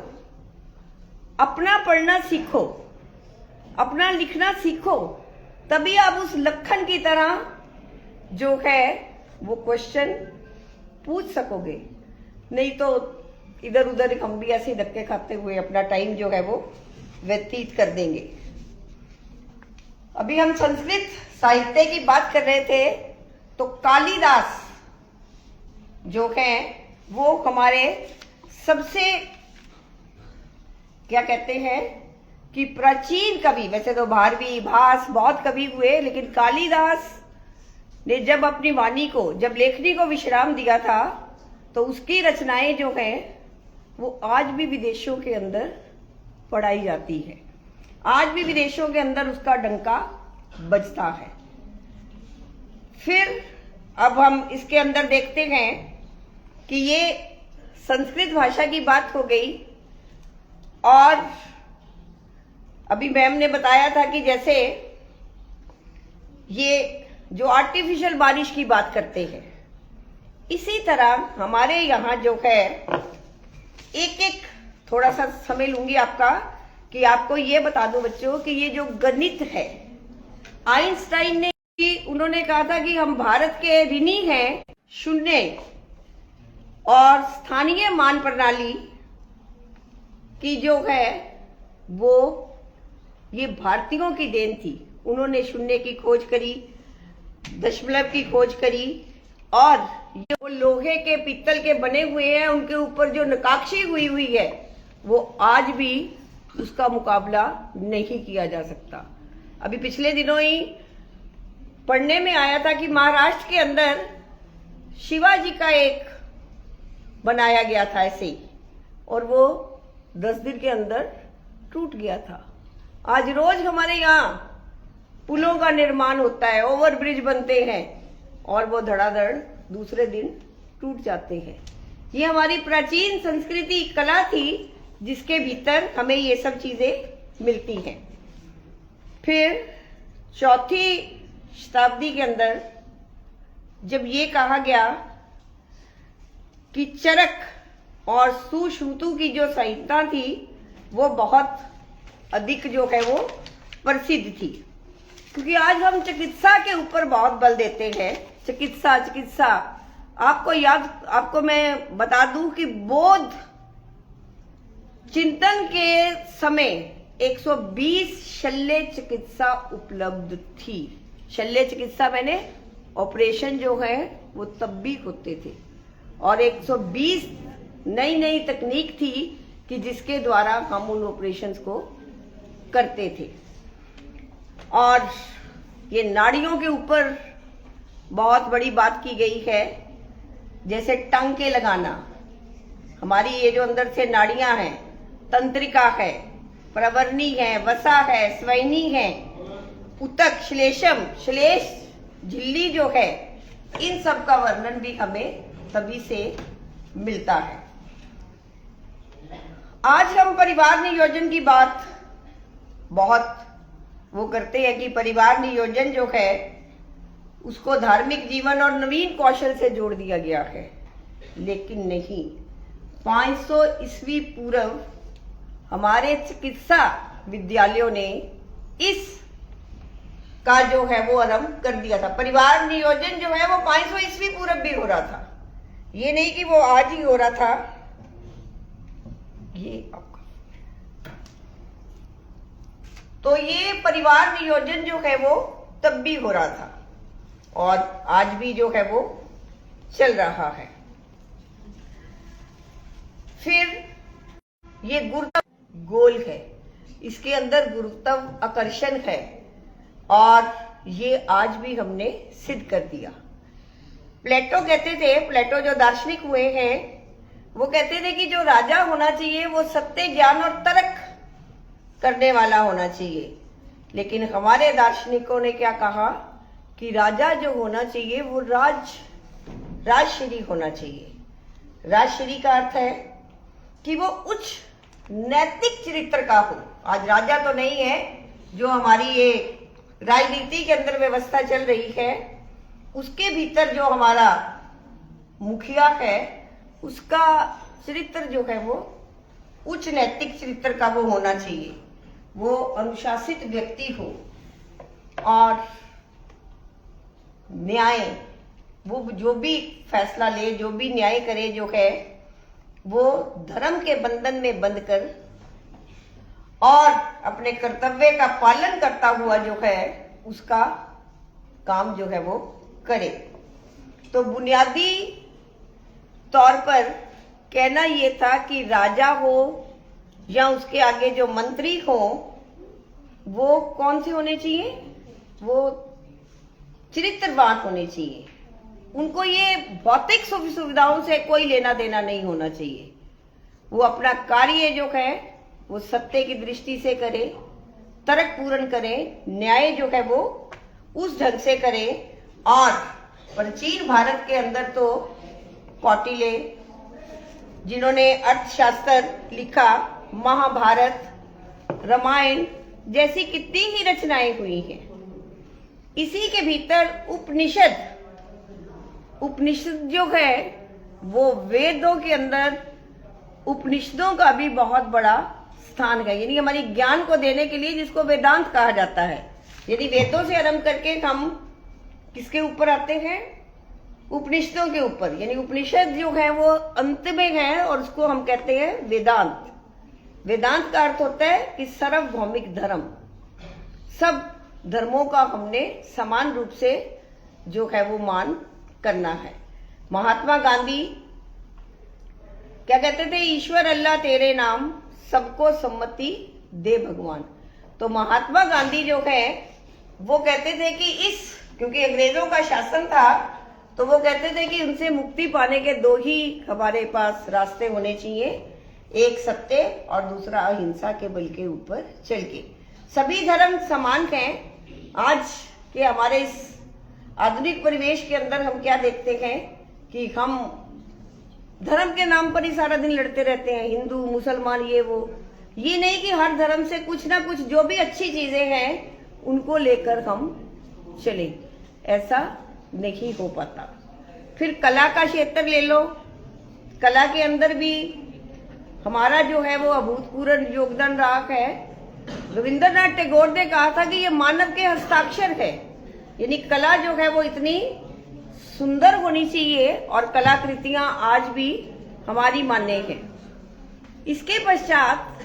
अपना पढ़ना सीखो, अपना लिखना सीखो, तभी आप उस लखन की तरह जो है वो क्वेश्चन पूछ सकोगे। नहीं तो इधर उधर हम भी ऐसे धक्के खाते हुए अपना टाइम जो है वो व्यतीत कर देंगे। अभी हम संस्कृत साहित्य की बात कर रहे थे, तो कालिदास जो है वो हमारे सबसे क्या कहते हैं कि प्राचीन कवि। वैसे तो भारवी, भास बहुत कवि हुए, लेकिन कालिदास ने जब अपनी वाणी को, जब लेखनी को विश्राम दिया था, तो उसकी रचनाएं जो हैं वो आज भी विदेशों के अंदर पढ़ाई जाती है। आज भी विदेशों के अंदर उसका डंका बजता है। फिर अब हम इसके अंदर देखते हैं कि ये संस्कृत भाषा की बात हो गई, और अभी मैम ने बताया था कि जैसे ये जो आर्टिफिशियल बारिश की बात करते हैं, इसी तरह हमारे यहाँ जो है एक एक थोड़ा सा समय लूंगी आपका कि आपको ये बता दूं बच्चों कि ये जो गणित है, आइंस्टाइन ने उन्होंने कहा था कि हम भारत के ऋणी हैं शून्य और स्थानीय मान प्रणाली की जो है वो ये भारतीयों की देन थी। उन्होंने शून्य की खोज करी, दशमलव की खोज करी और ये वो लोहे के पीतल के बने हुए हैं, उनके ऊपर जो नक्काशी हुई है वो आज भी उसका मुकाबला नहीं किया जा सकता। अभी पिछले दिनों ही पढ़ने में आया था कि महाराष्ट्र के अंदर शिवाजी का एक बनाया गया था ऐसे ही, और वो 10 दिन के अंदर टूट गया था। आज रोज हमारे यहाँ पुलों का निर्माण होता है, ओवरब्रिज बनते हैं और वो धड़ाधड़ दूसरे दिन टूट जाते हैं। ये हमारी प्राचीन संस्कृति कला थी जिसके भीतर हमें ये सब चीजें मिलती हैं। फिर चौथी शताब्दी के अंदर जब ये कहा गया कि चरक और सुश्रुतु की जो संहिता थी वो बहुत अधिक जो है वो प्रसिद्ध थी, क्योंकि आज हम चिकित्सा के ऊपर बहुत बल देते हैं। चिकित्सा आपको मैं बता दूं कि बौद्ध चिंतन के समय 120 शल्य चिकित्सा उपलब्ध थी। शल्य चिकित्सा मैंने ऑपरेशन जो है वो तब भी होते थे और 120 नई तकनीक थी कि जिसके द्वारा हम उन ऑपरेशंस को करते थे। और ये नाड़ियों के ऊपर बहुत बड़ी बात की गई है, जैसे टंके लगाना। हमारी ये जो अंदर से नाड़ियां हैं, तंत्रिका है, प्रवरणी है, वसा है, स्वैनी है, उतक, श्लेषम, श्लेष झिल्ली जो है, इन सब का वर्णन भी हमें तभी से मिलता है। आज हम परिवार नियोजन की बात बहुत वो करते हैं कि परिवार नियोजन जो है उसको धार्मिक जीवन और नवीन कौशल से जोड़ दिया गया है, लेकिन नहीं। 500 ईस्वी पूर्व हमारे चिकित्सा विद्यालयों ने इस का जो है वो आरंभ कर दिया था। परिवार नियोजन जो है वो 500 ईस्वी पूर्व भी हो रहा था, ये नहीं कि वो आज ही हो रहा था। ये आपका तो ये परिवार नियोजन जो है वो तब भी हो रहा था और आज भी जो है वो चल रहा है। फिर ये गुरुत्व गोल है, इसके अंदर गुरुत्व आकर्षण है और ये आज भी हमने सिद्ध कर दिया। प्लेटो कहते थे, प्लेटो जो दार्शनिक हुए हैं, वो कहते थे कि जो राजा होना चाहिए वो सत्य, ज्ञान और तर्क करने वाला होना चाहिए। लेकिन हमारे दार्शनिकों ने क्या कहा कि राजा जो होना चाहिए वो राजश्री होना चाहिए। राजश्री का अर्थ है कि वो उच्च नैतिक चरित्र का हो। आज राजा तो नहीं है, जो हमारी ये राजनीति के अंदर व्यवस्था चल रही है उसके भीतर जो हमारा मुखिया है उसका चरित्र जो है वो उच्च नैतिक चरित्र का वो होना चाहिए। वो अनुशासित व्यक्ति हो और न्याय, वो जो भी फैसला ले, जो भी न्याय करे जो है वो धर्म के बंधन में बंध कर और अपने कर्तव्य का पालन करता हुआ जो है उसका काम जो है वो करे। तो बुनियादी तौर पर कहना ये था कि राजा हो या उसके आगे जो मंत्री हो वो कौन से होने चाहिए, वो चरित्रवान होने चाहिए। उनको ये भौतिक सुख सुविधाओं से कोई लेना देना नहीं होना चाहिए। वो अपना कार्य जो है वो सत्य की दृष्टि से करे, तर्क पूर्ण करे, न्याय जो है वो उस ढंग से करे। और प्राचीन भारत के अंदर तो कौटिल्य जिन्होंने अर्थशास्त्र लिखा, महाभारत, रामायण जैसी कितनी ही रचनाएं हुई हैं। इसी के भीतर उपनिषद जो है वो वेदों के अंदर उपनिषदों का भी बहुत बड़ा स्थान है, यानी हमारी ज्ञान को देने के लिए, जिसको वेदांत कहा जाता है। यदि वेदों से आरंभ करके हम किसके ऊपर आते हैं? उपनिषदों के ऊपर, यानी उपनिषद जो है वो अंत में है और उसको हम कहते हैं वेदांत। वेदांत का अर्थ होता है कि सार्वभौमिक धर्म, सब धर्मों का हमने समान रूप से जो है वो मान करना है। महात्मा गांधी क्या कहते थे? ईश्वर अल्लाह तेरे नाम, सबको सम्मति दे भगवान। तो महात्मा गांधी जो है वो कहते थे कि क्योंकि अंग्रेजों का शासन था, तो वो कहते थे कि उनसे मुक्ति पाने के दो ही हमारे पास रास्ते होने चाहिए, एक सत्य और दूसरा अहिंसा के बल के ऊपर चल के। सभी धर्म समान हैं। आज के हमारे इस आधुनिक परिवेश के अंदर हम क्या देखते हैं कि हम धर्म के नाम पर ही सारा दिन लड़ते रहते हैं, हिंदू मुसलमान ये वो। ये नहीं कि हर धर्म से कुछ ना कुछ जो भी अच्छी चीजें हैं उनको लेकर हम चले, ऐसा नहीं हो पाता। फिर कला का क्षेत्र ले लो, कला के अंदर भी हमारा जो है वो अभूतपूर्व योगदान रहा है। रविंद्रनाथ टैगोर ने कहा था कि ये मानव के हस्ताक्षर है, यानी कला जो है वो इतनी सुंदर होनी चाहिए और कलाकृतियां आज भी हमारी मान्य है। इसके पश्चात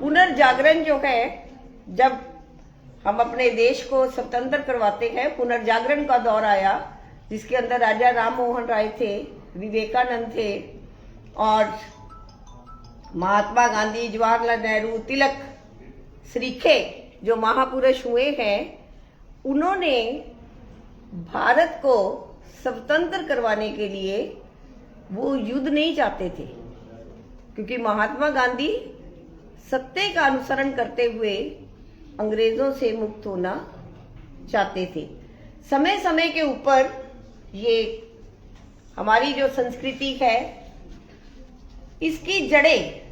पुनर्जागरण जो है, जब हम अपने देश को स्वतंत्र करवाते हैं, पुनर्जागरण का दौर आया जिसके अंदर राजा राम मोहन राय थे, विवेकानंद थे और महात्मा गांधी, जवाहरलाल नेहरू, तिलक, श्रीखे जो महापुरुष हुए हैं, उन्होंने भारत को स्वतंत्र करवाने के लिए वो युद्ध नहीं चाहते थे, क्योंकि महात्मा गांधी सत्य का अनुसरण करते हुए अंग्रेजों से मुक्त होना चाहते थे। समय समय के ऊपर ये हमारी जो संस्कृति है, इसकी जड़ें,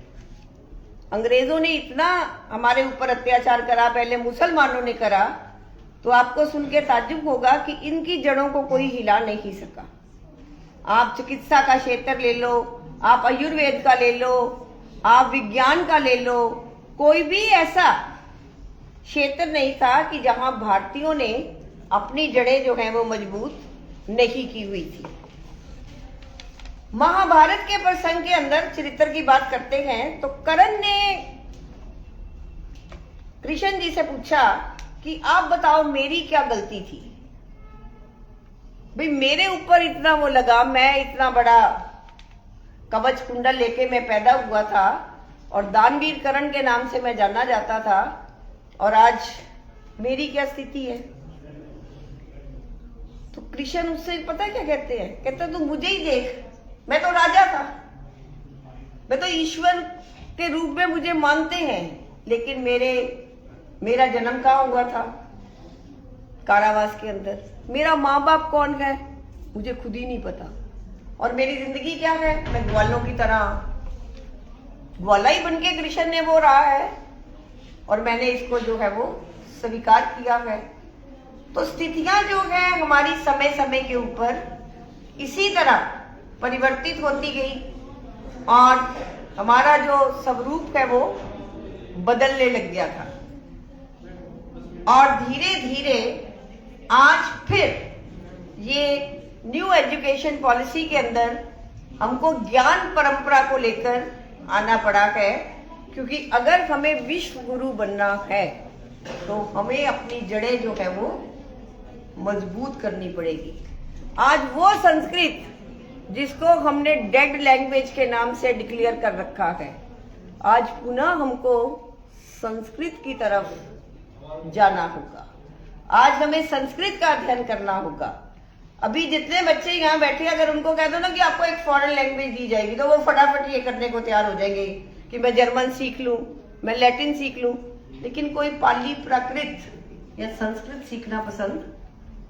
अंग्रेजों ने इतना हमारे ऊपर अत्याचार करा, पहले मुसलमानों ने करा, तो आपको सुन के ताज्जुब होगा कि इनकी जड़ों को कोई हिला नहीं सका। आप चिकित्सा का क्षेत्र ले लो, आप आयुर्वेद का ले लो, आप विज्ञान का ले लो, कोई भी ऐसा क्षेत्र नहीं था कि जहां भारतीयों ने अपनी जड़ें जो हैं वो मजबूत नहीं की हुई थी। महाभारत के प्रसंग के अंदर चरित्र की बात करते हैं तो कर्ण ने कृष्ण जी से पूछा कि आप बताओ मेरी क्या गलती थी? भाई मेरे ऊपर इतना वो लगा, मैं इतना बड़ा कवच कुंडल लेके मैं पैदा हुआ था और दानवीर कर्ण के नाम से मैं जाना जाता था, और आज मेरी क्या स्थिति है? तो कृष्ण उससे पता है क्या कहते हैं? कहते तू मुझे ही देख, मैं तो राजा था, मैं तो ईश्वर के रूप में मुझे मानते हैं, लेकिन मेरा जन्म कहाँ हुआ था? कारावास के अंदर। मेरा माँ बाप कौन है मुझे खुद ही नहीं पता, और मेरी जिंदगी क्या है? मैं ग्वालों की तरह, ग्वाला ही बन के कृष्ण ने वो रहा है और मैंने इसको जो है वो स्वीकार किया है। तो स्थितियां जो है हमारी समय समय के ऊपर इसी तरह परिवर्तित होती गई और हमारा जो स्वरूप है वो बदलने लग गया था, और धीरे धीरे आज फिर ये न्यू एजुकेशन पॉलिसी के अंदर हमको ज्ञान परंपरा को लेकर आना पड़ा है, क्योंकि अगर हमें विश्व गुरु बनना है तो हमें अपनी जड़ें जो है वो मजबूत करनी पड़ेगी। आज वो संस्कृत जिसको हमने डेड लैंग्वेज के नाम से डिक्लेयर कर रखा है, आज पुनः हमको संस्कृत की तरफ जाना होगा। आज हमें संस्कृत का अध्ययन करना होगा। अभी जितने बच्चे यहाँ बैठे, अगर उनको कह दो ना कि आपको एक फॉरेन लैंग्वेज दी जाएगी, तो वो फटाफट ये करने को तैयार हो जाएंगे कि मैं जर्मन सीख लूं, मैं लैटिन सीख लूं, लेकिन कोई पाली, प्राकृत या संस्कृत सीखना पसंद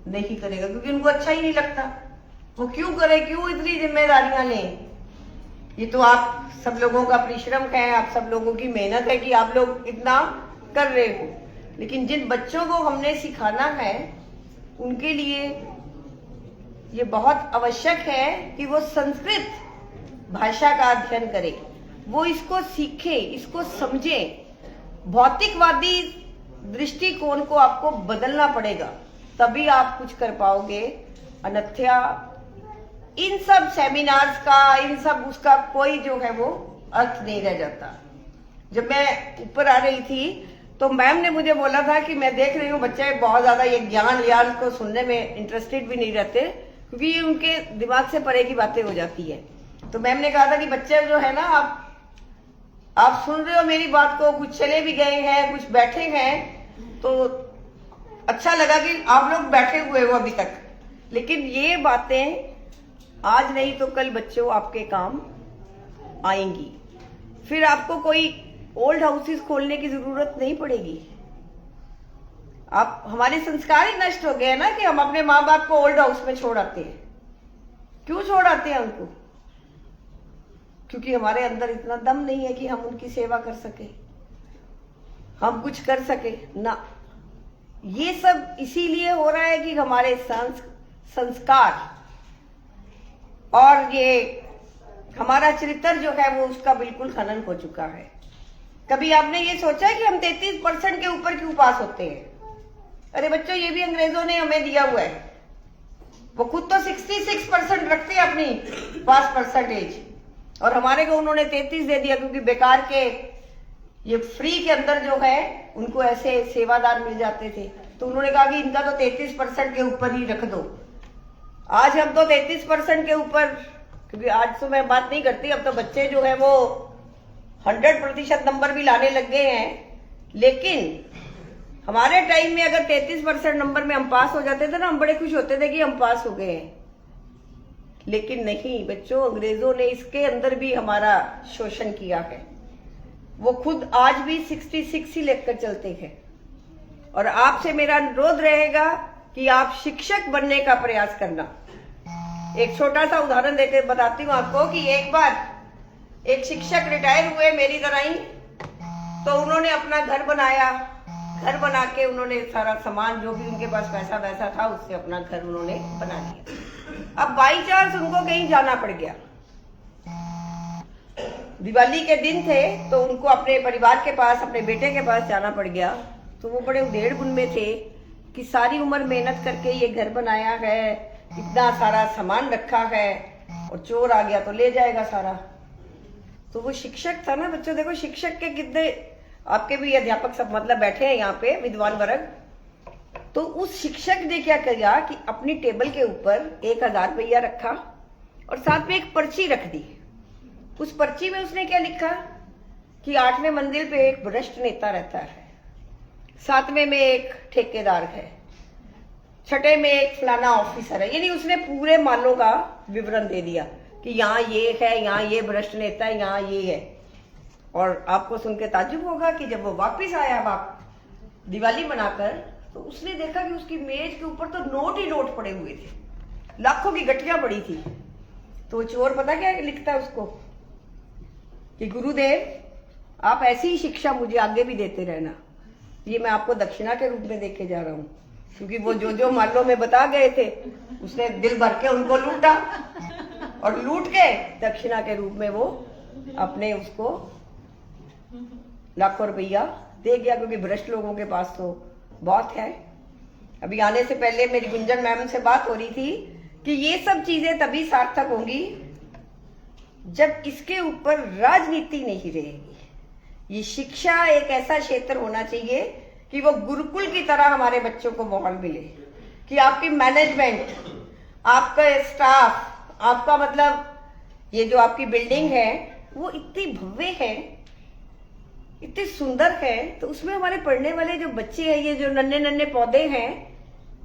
नहीं करेगा, क्योंकि उनको अच्छा ही नहीं लगता। वो क्यों करे, क्यों इतनी जिम्मेदारियां लें? ये तो आप सब लोगों का परिश्रम है, आप सब लोगों की मेहनत है कि आप लोग इतना कर रहे हो, लेकिन जिन बच्चों को हमने सिखाना है उनके लिए ये बहुत आवश्यक है कि वो संस्कृत भाषा का अध्ययन करें, वो इसको सीखे, इसको समझे। भौतिकवादी दृष्टिकोण को आपको बदलना पड़ेगा, तभी आप कुछ कर पाओगे। अन्यथा इन सब सेमिनार्स का, इन सब उसका कोई जो है वो अर्थ नहीं रह जाता। जब मैं ऊपर आ रही थी तो मैम ने मुझे बोला था कि मैं देख रही हूँ बच्चे बहुत ज्यादा ये ज्ञान व्यान को सुनने में इंटरेस्टेड भी नहीं रहते, क्योंकि ये उनके दिमाग से परे की बातें हो जाती है। तो मैम ने कहा था कि बच्चे जो है ना, आप सुन रहे हो मेरी बात को, कुछ चले भी गए हैं, कुछ बैठे हैं, तो अच्छा लगा कि आप लोग बैठे हुए हो अभी तक। लेकिन ये बातें आज नहीं तो कल बच्चों आपके काम आएंगी। फिर आपको कोई ओल्ड हाउसेस खोलने की जरूरत नहीं पड़ेगी। आप, हमारे संस्कार ही नष्ट हो गए हैं ना कि हम अपने माँ बाप को ओल्ड हाउस में छोड़ आते हैं। क्यों छोड़ आते हैं उनको? क्योंकि हमारे अंदर इतना दम नहीं है कि हम उनकी सेवा कर सके, हम कुछ कर सके ना। ये सब इसीलिए हो रहा है कि हमारे संस्कार और ये हमारा चरित्र जो है वो उसका बिल्कुल खनन हो चुका है। कभी आपने ये सोचा है कि हम 33% के ऊपर क्यों पास होते हैं? अरे बच्चों, ये भी अंग्रेजों ने हमें दिया हुआ है। वो खुद तो 66% रखते हैं अपनी पास परसेंटेज, और हमारे को उन्होंने 33 दे दिया, क्योंकि बेकार के ये फ्री के अंदर जो है उनको ऐसे सेवादार मिल जाते थे। तो उन्होंने कहा कि इनका तो 33% के ऊपर ही रख दो। आज हम तो 33% के ऊपर, क्योंकि आज तो मैं बात नहीं करती, अब तो बच्चे जो है वो 100% नंबर भी लाने लग गए हैं। लेकिन हमारे टाइम में अगर 33% नंबर में हम पास हो जाते थे ना, हम बड़े खुश होते थे कि हम पास हो गए हैं। लेकिन नहीं बच्चों, अंग्रेजों ने इसके अंदर भी हमारा शोषण किया है। वो खुद आज भी 66 ही लेकर चलते हैं। और आपसे मेरा अनुरोध रहेगा कि आप शिक्षक बनने का प्रयास करना। एक छोटा सा उदाहरण देकर बताती हूँ आपको कि एक बार एक शिक्षक रिटायर हुए मेरी तरह ही, तो उन्होंने अपना घर बनाया। घर बना के उन्होंने सारा सामान, जो भी उनके पास पैसा वैसा था, उससे अपना घर उन्होंने बना लिया। अब बाई चांस उनको कहीं जाना पड़ गया। दिवाली के दिन थे तो उनको अपने परिवार के पास, अपने बेटे के पास जाना पड़ गया। तो वो बड़े उधेड़ बुन में थे कि सारी उम्र मेहनत करके ये घर बनाया है, इतना सारा सामान रखा है, और चोर आ गया तो ले जाएगा सारा। तो वो शिक्षक था ना बच्चों, देखो शिक्षक के कितने, आपके भी अध्यापक सब मतलब बैठे हैं यहाँ पे, विद्वान वर्ग। तो उस शिक्षक ने क्या किया कि अपनी टेबल के ऊपर 1000 रुपया रखा और साथ में एक पर्ची रख दी। उस पर्ची में उसने क्या लिखा कि 8वें मंजिल पे एक भ्रष्ट नेता रहता है, 7वें में एक ठेकेदार है, 6ठे में एक फलाना ऑफिसर है। यानी उसने पूरे मालों का विवरण दे दिया कि यहाँ ये है, यहाँ ये भ्रष्ट नेता है, यहाँ ये है। और आपको सुन के ताज्जुब होगा कि जब वो वापस आया दिवाली मनाकर, तो उसने देखा कि उसकी मेज के ऊपर तो नोट ही नोट पड़े हुए थे, लाखों की गठियां पड़ी थी। तो चोर पता क्या लिखता है उसको कि गुरुदेव आप ऐसी ही शिक्षा मुझे आगे भी देते रहना, ये मैं आपको दक्षिणा के रूप में देके जा रहा हूँ। क्योंकि वो जो मालों में बता गए थे उसने दिल भर के उनको लूटा, और लूट के दक्षिणा के रूप में वो अपने उसको लाखों रुपया दे गया, क्योंकि भ्रष्ट लोगों के पास तो बहुत है। अभी आने से पहले मेरी गुंजन मैम से बात हो रही थी कि ये सब चीजें तभी सार्थक होंगी जब इसके ऊपर राजनीति नहीं रहेगी। ये शिक्षा एक ऐसा क्षेत्र होना चाहिए कि वो गुरुकुल की तरह हमारे बच्चों को माहौल मिले, कि आपकी मैनेजमेंट, आपका स्टाफ, आपका मतलब ये जो आपकी बिल्डिंग है वो इतनी भव्य है, इतनी सुंदर है, तो उसमें हमारे पढ़ने वाले जो बच्चे हैं, ये जो नन्हे नन्हे पौधे हैं,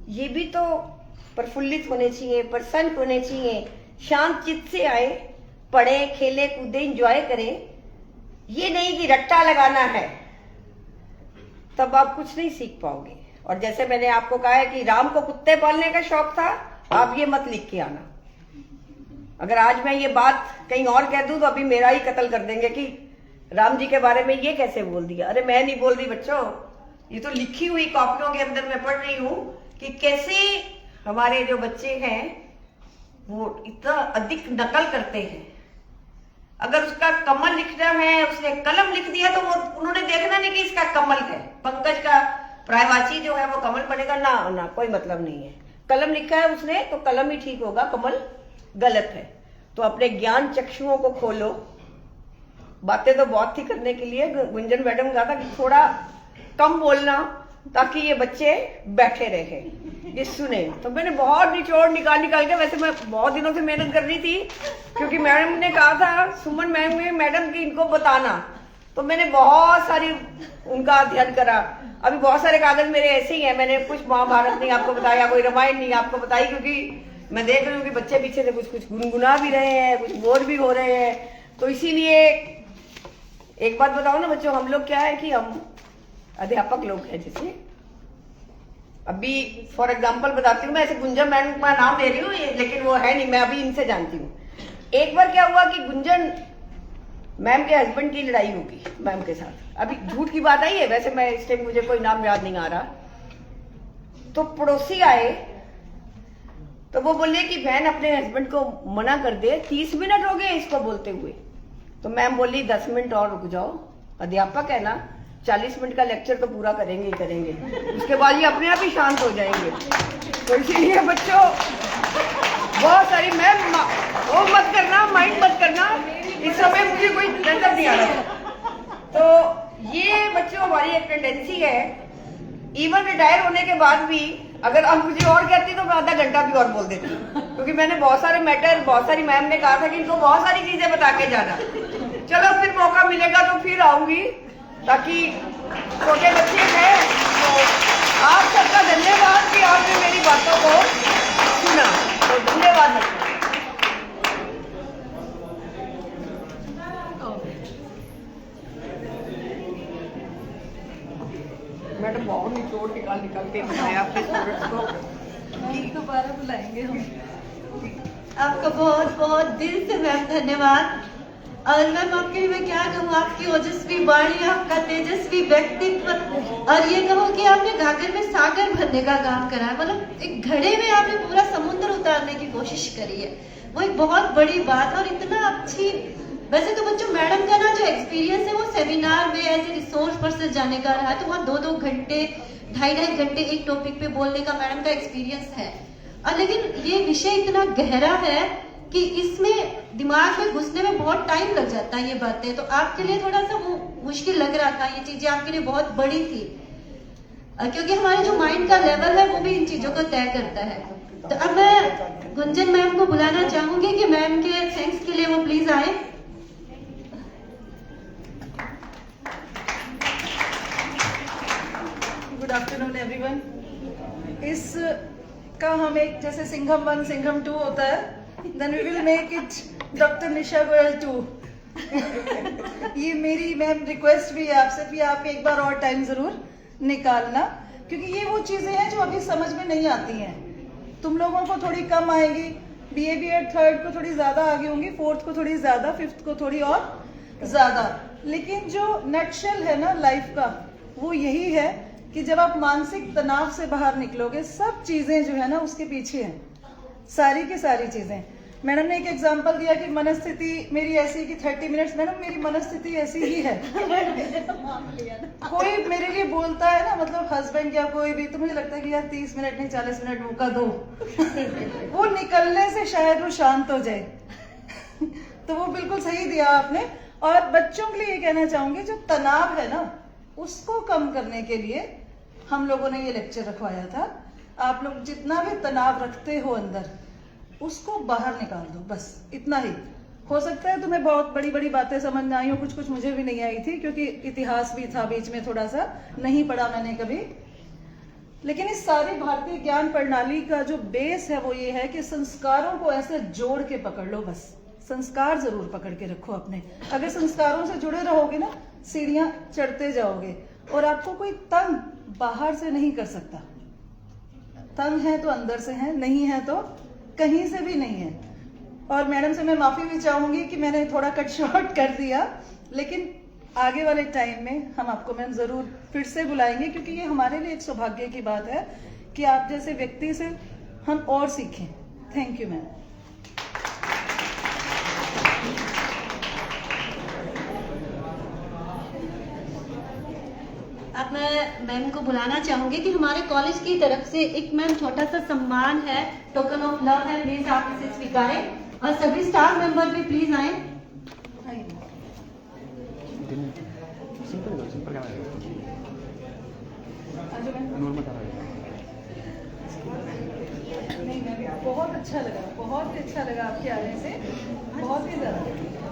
ये भी तो प्रफुल्लित होने चाहिए, प्रसन्न होने चाहिए, शांत चित्त से आए, पढ़े, खेले, कूदे, एंजॉय करें। ये नहीं कि रट्टा लगाना है, तब आप कुछ नहीं सीख पाओगे। और जैसे मैंने आपको कहा है कि राम को कुत्ते पालने का शौक था, आप ये मत लिख के आना। अगर आज मैं ये बात कहीं और कह दूं तो अभी मेरा ही कत्ल कर देंगे कि राम जी के बारे में ये कैसे बोल दिया? अरे मैं नहीं बोल रही बच्चों, ये तो लिखी हुई कॉपियों के अंदर मैं पढ़ रही हूँ कि कैसे हमारे जो बच्चे हैं वो इतना अधिक नकल करते हैं। अगर उसका कमल लिखना है, उसने कलम लिख दिया तो वो उन्होंने देखना नहीं कि इसका कमल है। पंकज का प्रायवाची जो है वो कमल पढ़ेगा ना, ना कोई मतलब नहीं है। कलम लिखा है उसने तो कलम ही ठीक होगा, कमल गलत है। तो अपने ज्ञान चक्षुओं को खोलो। बातें तो बहुत थी करने के लिए। गुंजन मैडम कहा था कि थोड़ा कम बोलना ताकि ये बच्चे बैठे रहे, ये सुने। तो मैंने बहुत निचोड़ निकाल के, वैसे मैं बहुत दिनों से मेहनत कर रही थी क्योंकि मैडम ने कहा था सुमन मैडम की इनको बताना, तो मैंने बहुत सारी उनका अध्ययन करा। अभी बहुत सारे कागज मेरे ऐसे ही हैं। मैंने कुछ महाभारत नहीं आपको बताया, कोई रामायण नहीं आपको बताई, क्योंकि मैं देख रही हूँ कि बच्चे पीछे से कुछ कुछ गुनगुना भी रहे हैं, कुछ बोर भी हो रहे हैं। तो इसीलिए एक बात बताओ ना बच्चों, हम लोग क्या है कि हम अध्यापक लोग हैं। जैसे अभी फॉर एग्जाम्पल बताती हूँ, मैं ऐसे गुंजन मैम का नाम ले रही हूँ लेकिन वो है नहीं, मैं अभी इनसे जानती हूँ। एक बार क्या हुआ कि गुंजन मैम के हस्बैंड की लड़ाई होगी मैम के साथ। अभी झूठ की बात आई है, वैसे मैं इस टाइम मुझे कोई नाम याद नहीं आ रहा। तो पड़ोसी आए तो वो बोले कि बहन अपने हस्बैंड को मना कर दे, 30 मिनट हो गए इसको बोलते हुए। तो मैम बोली 10 मिनट और रुक जाओ, अध्यापक है ना, 40 मिनट का लेक्चर तो पूरा करेंगे ही करेंगे, उसके बाद ये अपने आप ही शांत हो जाएंगे। तो इसीलिए बच्चों बहुत सारी मैम वो मत करना, माइंड मत करना। इस समय मुझे कोई नजर नहीं आ रहा। तो ये बच्चों हमारी एक टेंडेंसी है। इवन रिटायर होने के बाद भी अगर आप मुझे और कहती तो मैं आधा घंटा भी और बोल देती, क्योंकि मैंने बहुत सारे मैटर, बहुत सारी मैम ने कहा था कि इनको बहुत सारी चीजें बता के जाना। चलो फिर मौका मिलेगा तो फिर आऊंगी, ताकि छोटे बच्चे हैं। तो आप सबका धन्यवाद कि आपने मेरी बातों को सुना, तो धन्यवाद। मैडम बहुत निचोड़ निकाल के बताया आपके स्टूडेंट्स को। दोबारा बुलाएंगे हम। आपका बहुत बहुत दिल से मैम धन्यवाद। और मैम आपके लिए मैं क्या कहूँ, आपकी ओजस्वी वाणी, आपका तेजस्वी व्यक्तित्व, और ये कहूँ कि आपने घाघर में सागर भरने का काम करा है। मतलब एक घड़े में आपने पूरा समुद्र उतारने की कोशिश करी है, वो एक बहुत बड़ी बात है। और इतना अच्छी, वैसे तो बच्चों मैडम का ना जो एक्सपीरियंस है वो सेमिनार में एज ए रिसोर्स पर्सन जाने का रहा है, तो वहाँ 2-2 घंटे 2.5 घंटे एक टॉपिक पे बोलने का मैडम का एक्सपीरियंस है। और लेकिन ये विषय इतना गहरा है कि इसमें दिमाग में घुसने में बहुत टाइम लग जाता है ये बातें। तो आपके लिए थोड़ा सा वो मुश्किल लग रहा था, ये चीजें आपके लिए बहुत बड़ी थी, क्योंकि हमारे जो माइंड का लेवल है वो भी इन चीजों को तय करता है। तो अब मैं गुंजन मैम को बुलाना चाहूंगी कि मैम के थैंक्स के लिए वो प्लीज आए। Good afternoon everyone. इस का हम एक जैसे सिंघम 1 सिंघम 2 होता है, then we will make it doctor Nisha Goyal 2। ये मेरी मैम रिक्वेस्ट भी है आपसे कि आप एक बार और टाइम जरूर निकालना, क्योंकि ये वो चीजें हैं जो अभी समझ में नहीं आती हैं। तुम लोगों को थोड़ी कम आएगी, BA BEd 3rd को थोड़ी ज्यादा आगे होंगी, 4th को थोड़ी ज्यादा, 5th को थोड़ी और ज्यादा। लेकिन जो नटशेल है ना लाइफ का, वो यही है कि जब आप मानसिक तनाव से बाहर निकलोगे, सब चीजें जो है ना उसके पीछे हैं, सारी की सारी चीजें। मैडम ने एक एग्जांपल दिया कि मनस्थिति मेरी ऐसी है कि 30 मिनट्स, मैडम मेरी मनस्थिति ऐसी ही है। कोई मेरे लिए बोलता है ना, मतलब हस्बैंड या कोई भी, तो मुझे लगता है कि यार 30 मिनट नहीं 40 मिनट मौका दो। वो निकलने से शायद वो शांत हो जाए। तो वो बिल्कुल सही दिया आपने। और बच्चों के लिए ये कहना चाहूंगी, जो तनाव है ना उसको कम करने के लिए हम लोगों ने ये लेक्चर रखवाया था। आप लोग जितना भी तनाव रखते हो अंदर, उसको बाहर निकाल दो, बस इतना ही। हो सकता है तुम्हें बहुत बड़ी बड़ी बातें समझ में आई हो, कुछ कुछ मुझे भी नहीं आई थी, क्योंकि इतिहास भी था बीच में, थोड़ा सा नहीं पढ़ा मैंने कभी। लेकिन इस सारी भारतीय ज्ञान प्रणाली का जो बेस है वो ये है कि संस्कारों को ऐसे जोड़ के पकड़ लो, बस संस्कार जरूर पकड़ के रखो अपने। अगर संस्कारों से जुड़े रहोगे ना, सीढ़ियां चढ़ते जाओगे और आपको कोई तंग बाहर से नहीं कर सकता। तंग है तो अंदर से है, नहीं है तो कहीं से भी नहीं है। और मैडम से मैं माफी भी चाहूंगी कि मैंने थोड़ा कट शॉर्ट कर दिया, लेकिन आगे वाले टाइम में हम आपको मैम ज़रूर फिर से बुलाएंगे, क्योंकि ये हमारे लिए एक सौभाग्य की बात है कि आप जैसे व्यक्ति से हम और सीखें। Thank you ma'am. अब मैं मैम को बुलाना चाहूंगी कि हमारे कॉलेज की तरफ से एक मैम छोटा सा सम्मान है, टोकन ऑफ लव है, प्लीज आप इसे स्वीकारें और सभी स्टाफ मेंबर भी प्लीज आए। नहीं मैम, बहुत अच्छा लगा, बहुत अच्छा लगा आपके आने से, बहुत ही ज़्यादा।